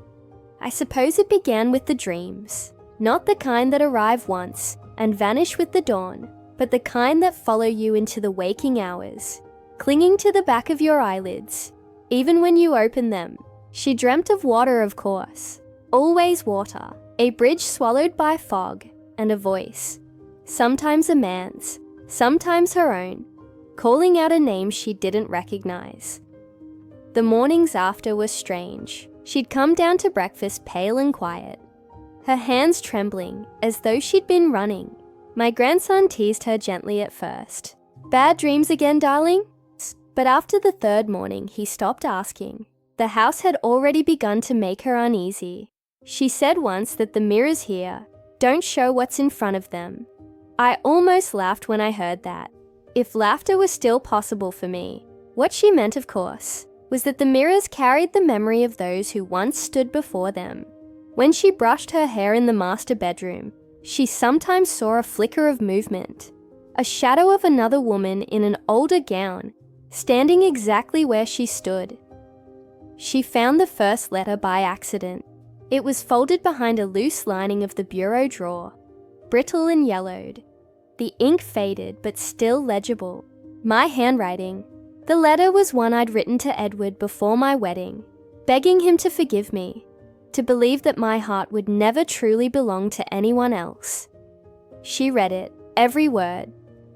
I suppose it began with the dreams, not the kind that arrive once and vanish with the dawn, but the kind that follow you into the waking hours, clinging to the back of your eyelids, even when you open them. She dreamt of water, of course, always water, a bridge swallowed by fog, and a voice, sometimes a man's, sometimes her own, calling out a name she didn't recognize. The mornings after were strange. She'd come down to breakfast pale and quiet, her hands trembling as though she'd been running. My grandson teased her gently at first. Bad dreams again, darling? But after the third morning, he stopped asking. The house had already begun to make her uneasy. She said once that the mirrors here don't show what's in front of them. I almost laughed when I heard that. If laughter was still possible for me, what she meant, of course, was that the mirrors carried the memory of those who once stood before them. When she brushed her hair in the master bedroom, she sometimes saw a flicker of movement, a shadow of another woman in an older gown, standing exactly where she stood. She found the first letter by accident. It was folded behind a loose lining of the bureau drawer, brittle and yellowed. The ink faded but still legible. My handwriting. The letter was one I'd written to Edward before my wedding, begging him to forgive me, to believe that my heart would never truly belong to anyone else. She read it, every word.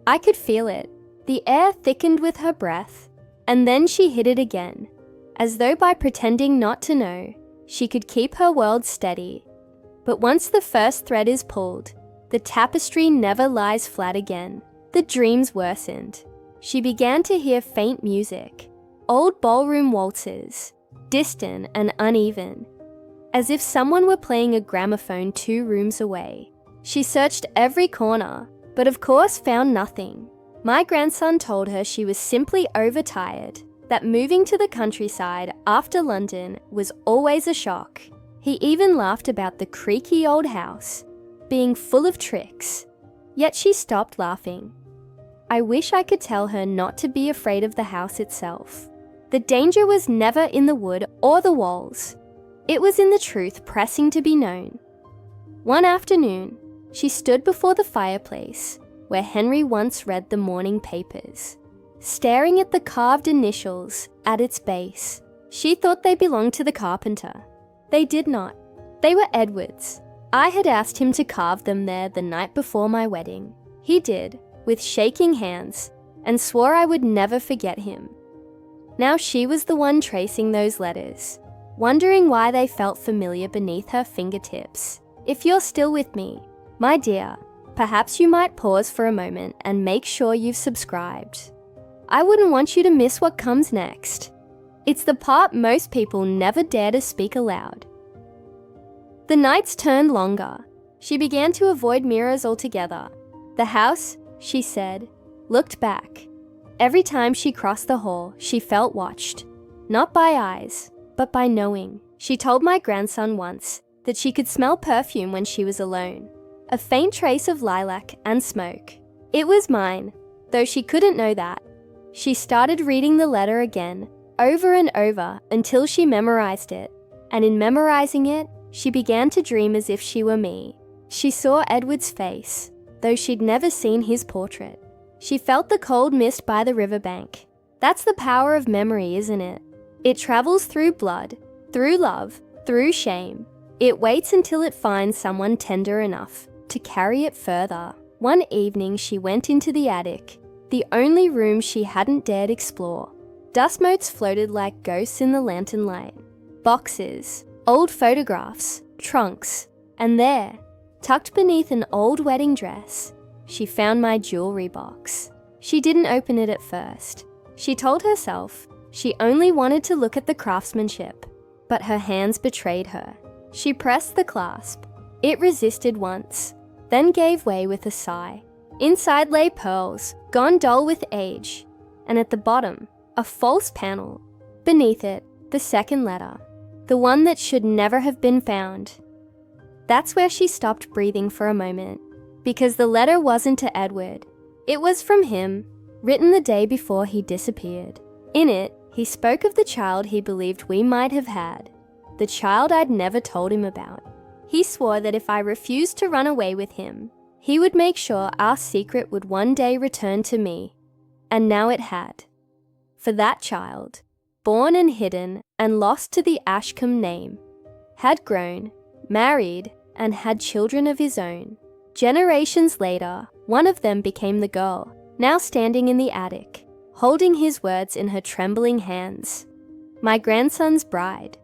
I could feel it. The air thickened with her breath, and then she hid it again, as though by pretending not to know, she could keep her world steady. But once the first thread is pulled, the tapestry never lies flat again. The dreams worsened. She began to hear faint music, old ballroom waltzes, distant and uneven, as if someone were playing a gramophone 2 rooms away. She searched every corner, but of course found nothing. My grandson told her she was simply overtired, that moving to the countryside after London was always a shock. He even laughed about the creaky old house being full of tricks. Yet she stopped laughing. I wish I could tell her not to be afraid of the house itself. The danger was never in the wood or the walls. It was in the truth pressing to be known. One afternoon, she stood before the fireplace where Henry once read the morning papers, staring at the carved initials at its base. She thought they belonged to the carpenter. They did not. They were Edward's. I had asked him to carve them there the night before my wedding. He did, with shaking hands, and swore I would never forget him. Now she was the one tracing those letters, wondering why they felt familiar beneath her fingertips. If you're still with me, my dear, perhaps you might pause for a moment and make sure you've subscribed. I wouldn't want you to miss what comes next. It's the part most people never dare to speak aloud. The nights turned longer. She began to avoid mirrors altogether. The house, she said, looked back. Every time she crossed the hall, she felt watched. Not by eyes, but by knowing. She told my grandson once that she could smell perfume when she was alone. A faint trace of lilac and smoke. It was mine, though she couldn't know that. She started reading the letter again, over and over, until she memorized it. And in memorizing it, she began to dream as if she were me. She saw Edward's face, though she'd never seen his portrait. She felt the cold mist by the riverbank. That's the power of memory, isn't it? It travels through blood, through love, through shame. It waits until it finds someone tender enough to carry it further. One evening she went into the attic, the only room she hadn't dared explore. Dust motes floated like ghosts in the lantern light. Boxes, old photographs, trunks, and there, tucked beneath an old wedding dress, she found my jewelry box. She didn't open it at first. She told herself she only wanted to look at the craftsmanship, but her hands betrayed her. She pressed the clasp. It resisted once, then gave way with a sigh. Inside lay pearls, gone dull with age, and at the bottom, a false panel. Beneath it, the second letter, the one that should never have been found. That's where she stopped breathing for a moment, because the letter wasn't to Edward. It was from him, written the day before he disappeared. In it, he spoke of the child he believed we might have had, the child I'd never told him about. He swore that if I refused to run away with him, he would make sure our secret would one day return to me. And now it had. For that child, born and hidden and lost to the Ashcombe name, had grown, married, and had children of his own. Generations later, one of them became the girl, now standing in the attic, holding his words in her trembling hands. My grandson's bride.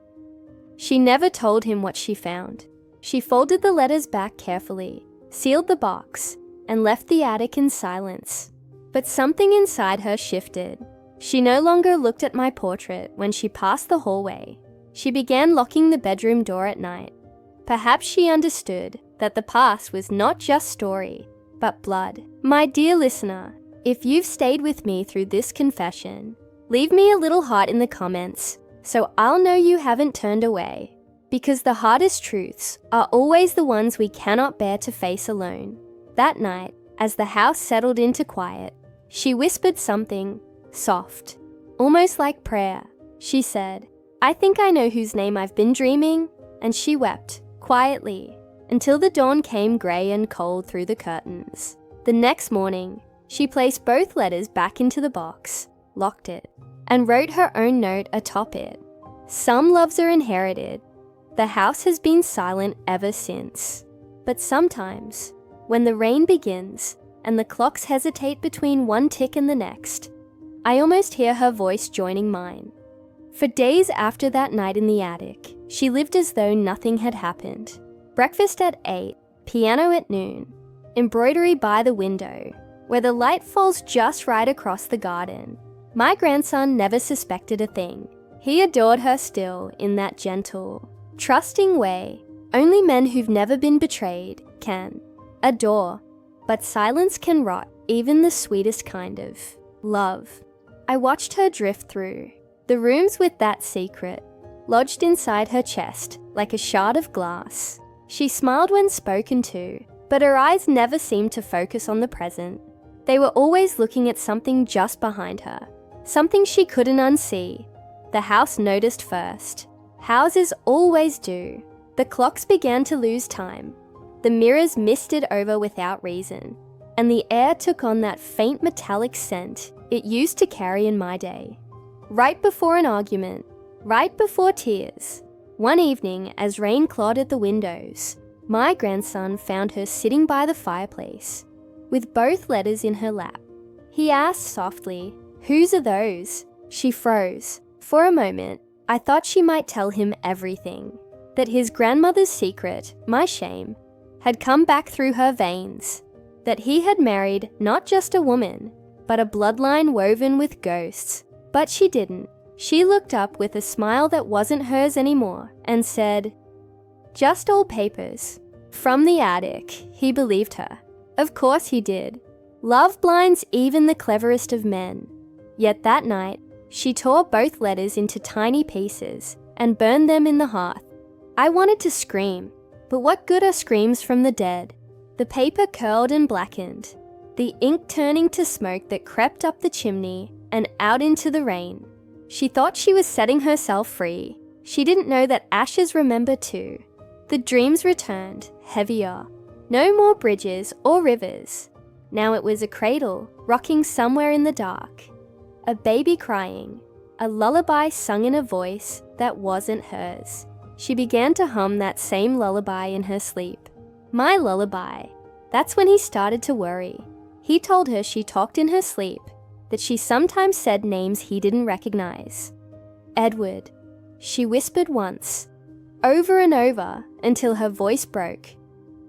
She never told him what she found. She folded the letters back carefully, sealed the box, and left the attic in silence. But something inside her shifted. She no longer looked at my portrait when she passed the hallway. She began locking the bedroom door at night. Perhaps she understood that the past was not just story, but blood. My dear listener, if you've stayed with me through this confession, leave me a little heart in the comments so I'll know you haven't turned away. Because the hardest truths are always the ones we cannot bear to face alone. That night, as the house settled into quiet, she whispered something soft, almost like prayer. She said, "I think I know whose name I've been dreaming," and she wept, quietly, until the dawn came grey and cold through the curtains. The next morning, she placed both letters back into the box, locked it, and wrote her own note atop it. "Some loves are inherited. The house has been silent ever since. But sometimes, when the rain begins and the clocks hesitate between one tick and the next, I almost hear her voice joining mine." For days after that night in the attic, she lived as though nothing had happened. Breakfast at 8, piano at noon, embroidery by the window, where the light falls just right across the garden. My grandson never suspected a thing. He adored her still in that gentle, trusting way only men who've never been betrayed can adore. But silence can rot even the sweetest kind of love. I watched her drift through the rooms with that secret lodged inside her chest like a shard of glass. She smiled when spoken to, but her eyes never seemed to focus on the present. They were always looking at something just behind her, something she couldn't unsee. The house noticed first. Houses always do. The clocks began to lose time. The mirrors misted over without reason, and the air took on that faint metallic scent it used to carry in my day. Right before an argument, right before tears, one evening as rain clawed at the windows, my grandson found her sitting by the fireplace, with both letters in her lap. He asked softly, "Whose are those?" She froze. For a moment, I thought she might tell him everything, that his grandmother's secret, my shame, had come back through her veins, that he had married not just a woman, but a bloodline woven with ghosts. But she didn't. She looked up with a smile that wasn't hers anymore and said, "Just old papers." From the attic, he believed her. Of course he did. Love blinds even the cleverest of men. Yet that night, she tore both letters into tiny pieces and burned them in the hearth. I wanted to scream, but what good are screams from the dead? The paper curled and blackened, the ink turning to smoke that crept up the chimney and out into the rain. She thought she was setting herself free. She didn't know that ashes remember too. The dreams returned, heavier. No more bridges or rivers. Now it was a cradle, rocking somewhere in the dark. A baby crying, a lullaby sung in a voice that wasn't hers. She began to hum that same lullaby in her sleep. My lullaby. That's when he started to worry. He told her she talked in her sleep, that she sometimes said names he didn't recognize. "Edward," she whispered once, over and over until her voice broke.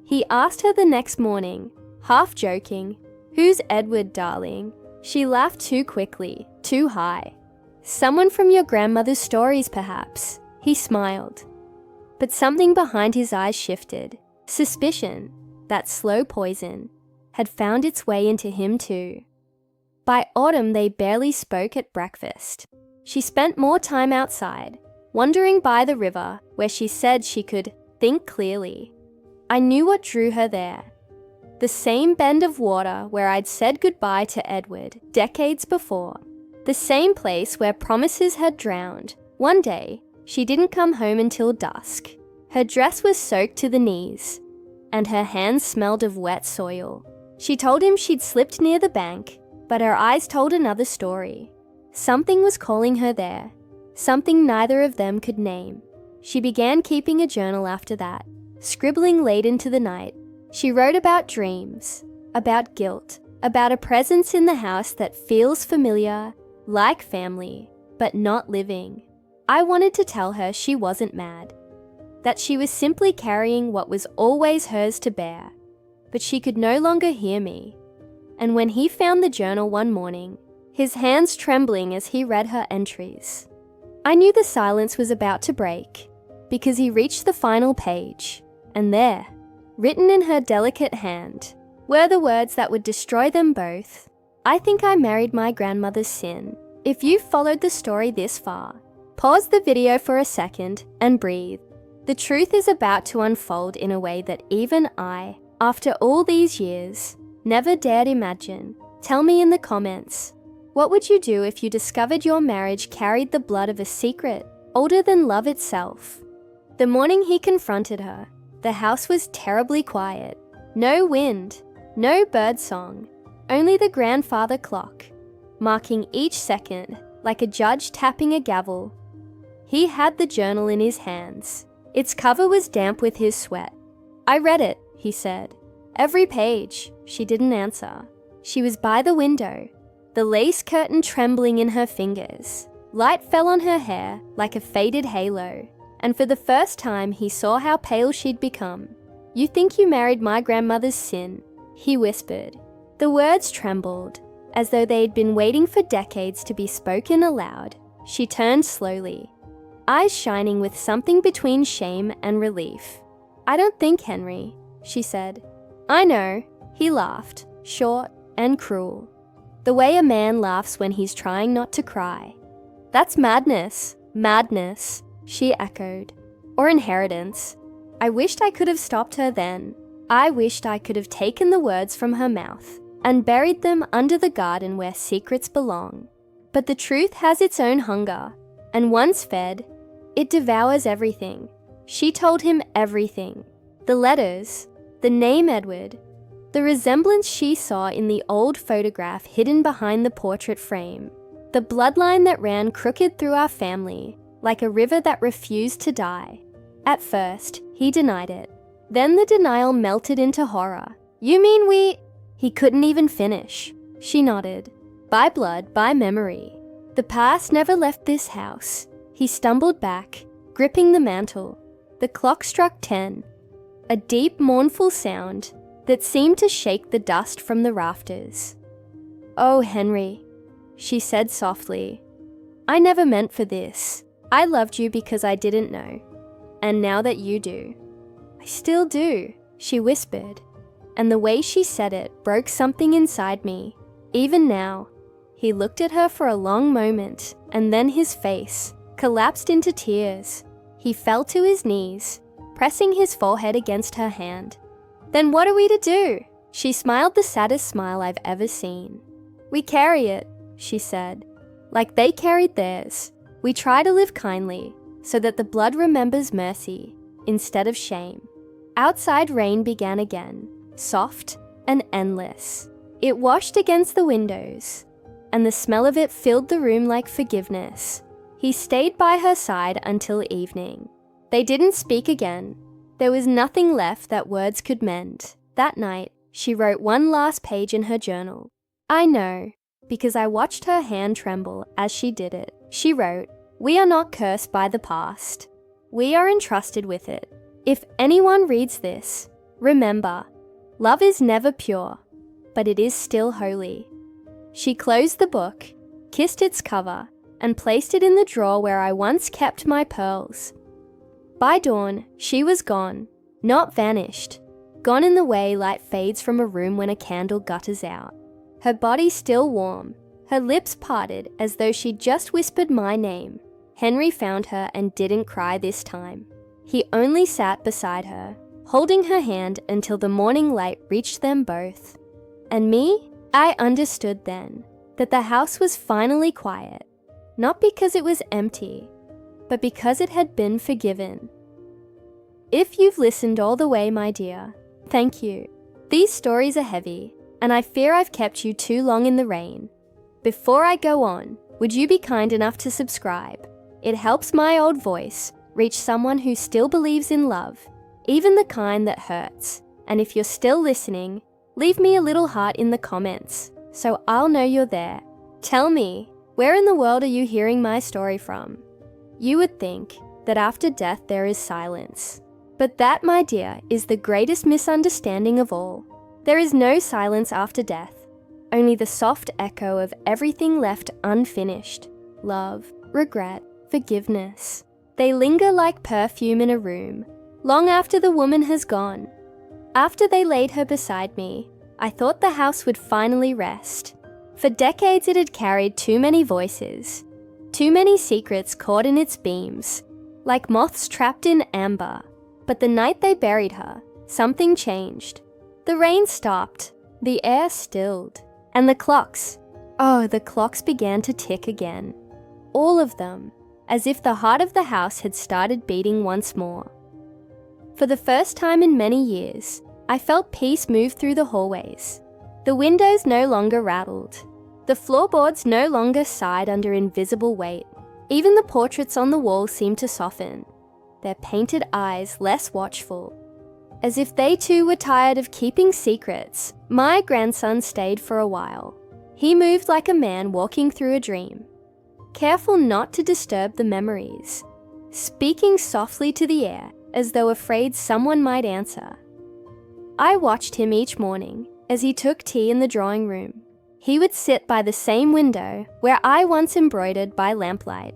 He asked her the next morning, half joking, "Who's Edward, darling?" She laughed too quickly, too high. "Someone from your grandmother's stories, perhaps." He smiled. But something behind his eyes shifted. Suspicion, that slow poison, had found its way into him too. By autumn, they barely spoke at breakfast. She spent more time outside, wandering by the river where she said she could think clearly. I knew what drew her there. The same bend of water where I'd said goodbye to Edward decades before. The same place where promises had drowned. One day, she didn't come home until dusk. Her dress was soaked to the knees, and her hands smelled of wet soil. She told him she'd slipped near the bank, but her eyes told another story. Something was calling her there, something neither of them could name. She began keeping a journal after that, scribbling late into the night. She wrote about dreams, about guilt, about a presence in the house that feels familiar, like family, but not living. I wanted to tell her she wasn't mad, that she was simply carrying what was always hers to bear, but she could no longer hear me. And when he found the journal one morning, his hands trembling as he read her entries, I knew the silence was about to break, because he reached the final page, and there, written in her delicate hand, were the words that would destroy them both. "I think I married my grandmother's sin." If you've followed the story this far, pause the video for a second and breathe. The truth is about to unfold in a way that even I, after all these years, never dared imagine. Tell me in the comments, what would you do if you discovered your marriage carried the blood of a secret older than love itself? The morning he confronted her, the house was terribly quiet. No wind, no bird song, only the grandfather clock, marking each second like a judge tapping a gavel. He had the journal in his hands. Its cover was damp with his sweat. "I read it," he said. "Every page." She didn't answer. She was by the window, the lace curtain trembling in her fingers. Light fell on her hair like a faded halo, and for the first time he saw how pale she'd become. "You think you married my grandmother's sin," he whispered. The words trembled, as though they'd been waiting for decades to be spoken aloud. She turned slowly, eyes shining with something between shame and relief. "I don't think, Henry," she said. "I know," he laughed, short and cruel. The way a man laughs when he's trying not to cry. "That's madness, madness," she echoed. "Or inheritance." I wished I could have stopped her then. I wished I could have taken the words from her mouth and buried them under the garden where secrets belong. But the truth has its own hunger, and once fed, it devours everything. She told him everything. The letters, the name Edward, the resemblance she saw in the old photograph hidden behind the portrait frame, the bloodline that ran crooked through our family, like a river that refused to die. At first, he denied it. Then the denial melted into horror. "You mean we—" He couldn't even finish. She nodded. "By blood, by memory. The past never left this house." He stumbled back, gripping the mantle. The clock struck 10, a deep, mournful sound that seemed to shake the dust from the rafters. "Oh, Henry," she said softly, "I never meant for this. I loved you because I didn't know. And now that you do." "I still do," she whispered, and the way she said it broke something inside me. "Even now." He looked at her for a long moment, and then his face collapsed into tears. He fell to his knees, pressing his forehead against her hand. "Then what are we to do?" She smiled the saddest smile I've ever seen. "We carry it," she said, "like they carried theirs. We try to live kindly, so that the blood remembers mercy instead of shame." Outside, rain began again, soft and endless. It washed against the windows, and the smell of it filled the room like forgiveness. He stayed by her side until evening. They didn't speak again. There was nothing left that words could mend. That night, she wrote one last page in her journal. I know, because I watched her hand tremble as she did it. She wrote, "We are not cursed by the past. We are entrusted with it. If anyone reads this, remember, love is never pure, but it is still holy." She closed the book, kissed its cover, and placed it in the drawer where I once kept my pearls. By dawn, she was gone, not vanished, gone in the way light fades from a room when a candle gutters out. Her body still warm, her lips parted as though she'd just whispered my name. Henry found her and didn't cry this time. He only sat beside her, holding her hand until the morning light reached them both. And me? I understood then that the house was finally quiet, not because it was empty, but because it had been forgiven. If you've listened all the way, my dear, thank you. These stories are heavy, and I fear I've kept you too long in the rain. Before I go on, would you be kind enough to subscribe? It helps my old voice reach someone who still believes in love, even the kind that hurts. And if you're still listening, leave me a little heart in the comments, so I'll know you're there. Tell me, where in the world are you hearing my story from? You would think that after death there is silence. But that, my dear, is the greatest misunderstanding of all. There is no silence after death, only the soft echo of everything left unfinished. Love, regret, forgiveness. They linger like perfume in a room, long after the woman has gone. After they laid her beside me, I thought the house would finally rest. For decades it had carried too many voices, too many secrets caught in its beams, like moths trapped in amber. But the night they buried her, something changed. The rain stopped, the air stilled, and the clocks began to tick again. All of them, as if the heart of the house had started beating once more. For the first time in many years, I felt peace move through the hallways. The windows no longer rattled. The floorboards no longer sighed under invisible weight. Even the portraits on the wall seemed to soften, their painted eyes less watchful. As if they too were tired of keeping secrets, my grandson stayed for a while. He moved like a man walking through a dream, careful not to disturb the memories, speaking softly to the air as though afraid someone might answer. I watched him each morning as he took tea in the drawing room. He would sit by the same window where I once embroidered by lamplight,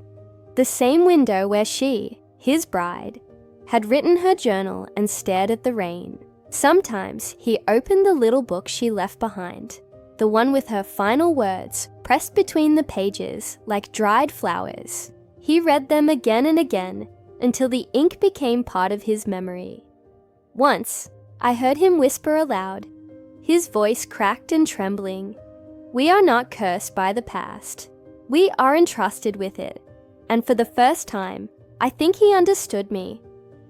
the same window where she, his bride, had written her journal and stared at the rain. Sometimes he opened the little book she left behind, the one with her final words pressed between the pages like dried flowers. He read them again and again until the ink became part of his memory. Once, I heard him whisper aloud, his voice cracked and trembling, "We are not cursed by the past. We are entrusted with it." And for the first time, I think he understood me,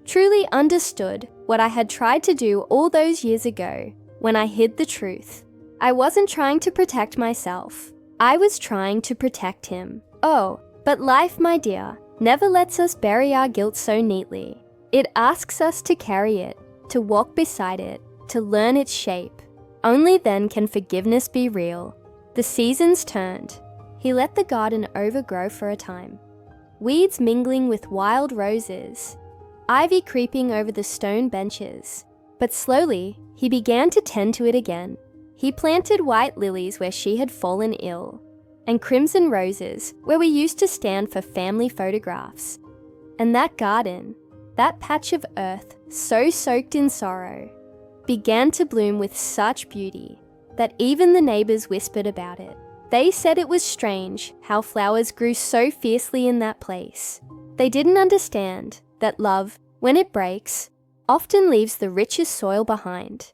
truly understood what I had tried to do all those years ago when I hid the truth. I wasn't trying to protect myself. I was trying to protect him. Oh, but life, my dear, never lets us bury our guilt so neatly. It asks us to carry it, to walk beside it, to learn its shape. Only then can forgiveness be real. The seasons turned. He let the garden overgrow for a time. Weeds mingling with wild roses, ivy creeping over the stone benches. But slowly, he began to tend to it again. He planted white lilies where she had fallen ill, and crimson roses where we used to stand for family photographs. And that garden, that patch of earth so soaked in sorrow, began to bloom with such beauty that even the neighbors whispered about it. They said it was strange how flowers grew so fiercely in that place. They didn't understand that love, when it breaks, often leaves the richest soil behind.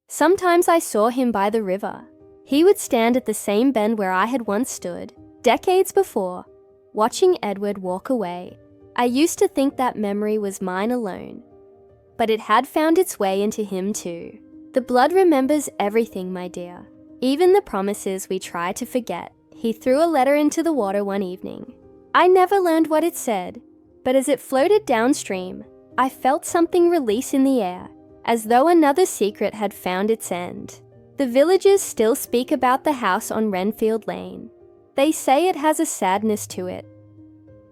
Sometimes I saw him by the river. He would stand at the same bend where I had once stood, decades before, watching Edward walk away. I used to think that memory was mine alone, but it had found its way into him too. The blood remembers everything, my dear, even the promises we try to forget. He threw a letter into the water one evening. I never learned what it said, but as it floated downstream, I felt something release in the air, as though another secret had found its end. The villagers still speak about the house on Renfield Lane. They say it has a sadness to it,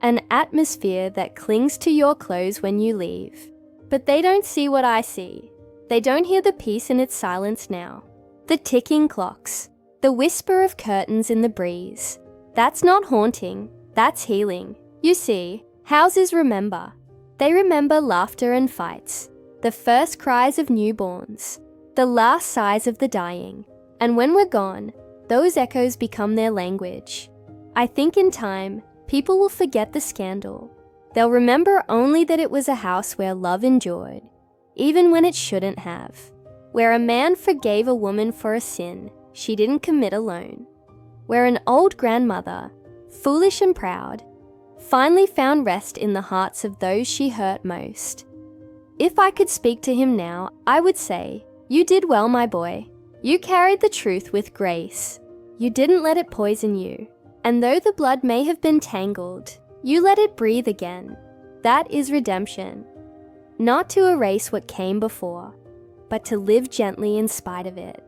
an atmosphere that clings to your clothes when you leave. But they don't see what I see. They don't hear the peace in its silence now. The ticking clocks, the whisper of curtains in the breeze. That's not haunting, that's healing. You see, houses remember. They remember laughter and fights, the first cries of newborns, the last sighs of the dying. And when we're gone, those echoes become their language. I think in time, people will forget the scandal. They'll remember only that it was a house where love endured, even when it shouldn't have, where a man forgave a woman for a sin she didn't commit alone, where an old grandmother, foolish and proud, finally found rest in the hearts of those she hurt most. If I could speak to him now, I would say, "You did well, my boy. You carried the truth with grace. You didn't let it poison you. And though the blood may have been tangled, you let it breathe again. That is redemption. Not to erase what came before, but to live gently in spite of it."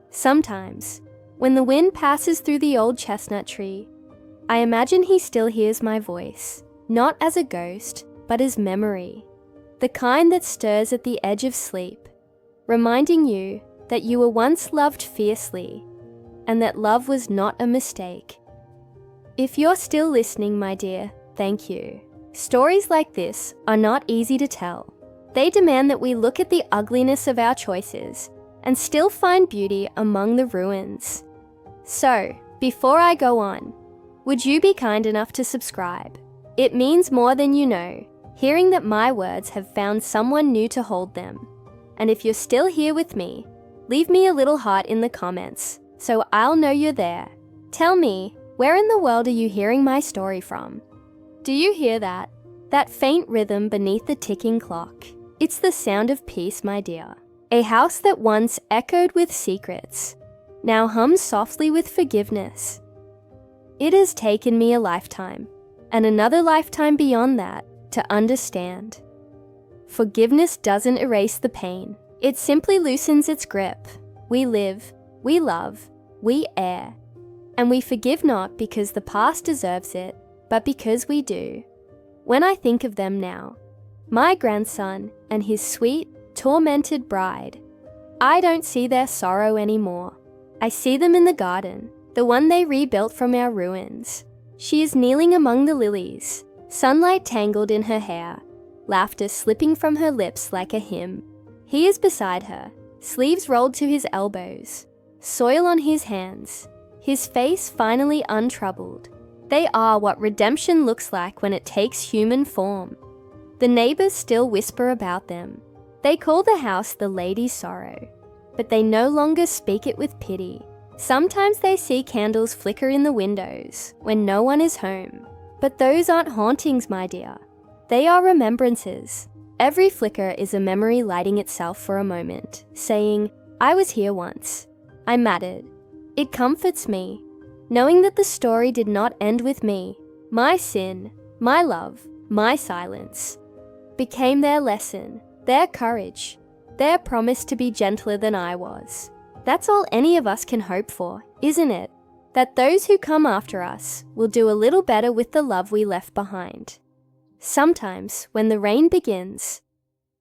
Sometimes, when the wind passes through the old chestnut tree, I imagine he still hears my voice, not as a ghost, but as memory, the kind that stirs at the edge of sleep, reminding you that you were once loved fiercely, and that love was not a mistake. If you're still listening, my dear, thank you. Stories like this are not easy to tell. They demand that we look at the ugliness of our choices and still find beauty among the ruins. So, before I go on, would you be kind enough to subscribe? It means more than you know, hearing that my words have found someone new to hold them. And if you're still here with me, leave me a little heart in the comments, so I'll know you're there. Tell me, where in the world are you hearing my story from? Do you hear that? That faint rhythm beneath the ticking clock. It's the sound of peace, my dear. A house that once echoed with secrets, now hums softly with forgiveness. It has taken me a lifetime, and another lifetime beyond that, to understand. Forgiveness doesn't erase the pain. It simply loosens its grip. We live, we love, we err. And we forgive not because the past deserves it, but because we do. When I think of them now, my grandson and his sweet, tormented bride, I don't see their sorrow anymore. I see them in the garden, the one they rebuilt from our ruins. She is kneeling among the lilies, sunlight tangled in her hair, laughter slipping from her lips like a hymn. He is beside her, sleeves rolled to his elbows, soil on his hands, his face finally untroubled. They are what redemption looks like when it takes human form. The neighbors still whisper about them. They call the house the Lady's Sorrow, but they no longer speak it with pity. Sometimes they see candles flicker in the windows when no one is home. But those aren't hauntings, my dear. They are remembrances. Every flicker is a memory lighting itself for a moment, saying, I was here once. I mattered. It comforts me, knowing that the story did not end with me. My sin, my love, my silence became their lesson, their courage, their promise to be gentler than I was. That's all any of us can hope for, isn't it? That those who come after us will do a little better with the love we left behind. Sometimes, when the rain begins,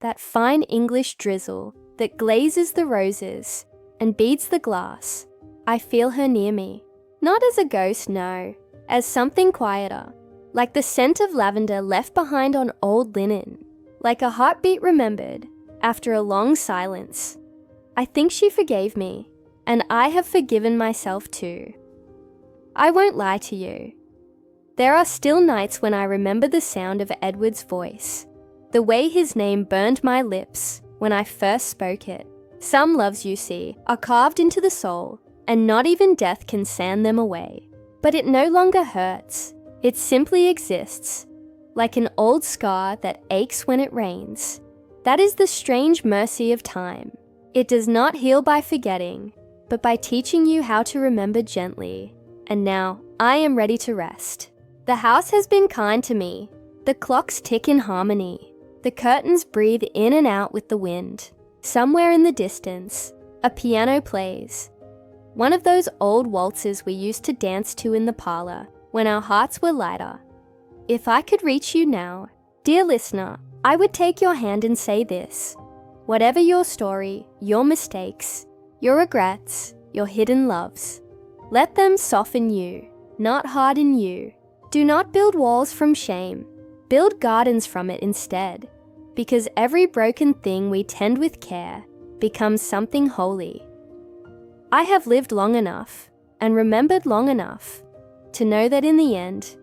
that fine English drizzle that glazes the roses and beads the glass, I feel her near me. Not as a ghost, no, as something quieter, like the scent of lavender left behind on old linen, like a heartbeat remembered after a long silence. I think she forgave me, and I have forgiven myself too. I won't lie to you. There are still nights when I remember the sound of Edward's voice, the way his name burned my lips when I first spoke it. Some loves, you see, are carved into the soul, and not even death can sand them away. But it no longer hurts. It simply exists, like an old scar that aches when it rains. That is the strange mercy of time. It does not heal by forgetting, but by teaching you how to remember gently. And now, I am ready to rest. The house has been kind to me. The clocks tick in harmony. The curtains breathe in and out with the wind. Somewhere in the distance, a piano plays. One of those old waltzes we used to dance to in the parlor when our hearts were lighter. If I could reach you now, dear listener, I would take your hand and say this. Whatever your story, your mistakes, your regrets, your hidden loves, let them soften you, not harden you. Do not build walls from shame. Build gardens from it instead, because every broken thing we tend with care becomes something holy. I have lived long enough and remembered long enough to know that in the end,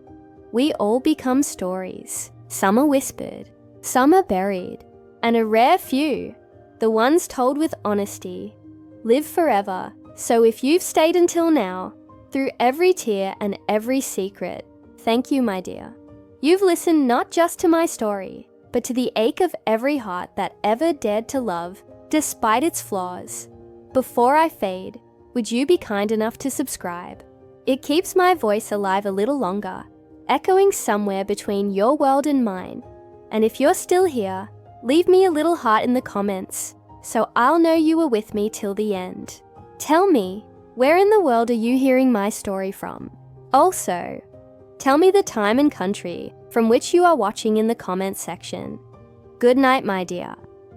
we all become stories. Some are whispered, some are buried, and a rare few, the ones told with honesty, live forever. So if you've stayed until now, through every tear and every secret, thank you, my dear. You've listened not just to my story, but to the ache of every heart that ever dared to love, despite its flaws. Before I fade, would you be kind enough to subscribe? It keeps my voice alive a little longer, echoing somewhere between your world and mine. And if you're still here, leave me a little heart in the comments, so I'll know you were with me till the end. Tell me, where in the world are you hearing my story from? Also, tell me the time and country from which you are watching in the comments section. Good night, my dear.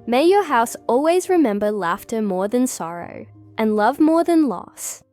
May your house always remember laughter more than sorrow, and love more than loss.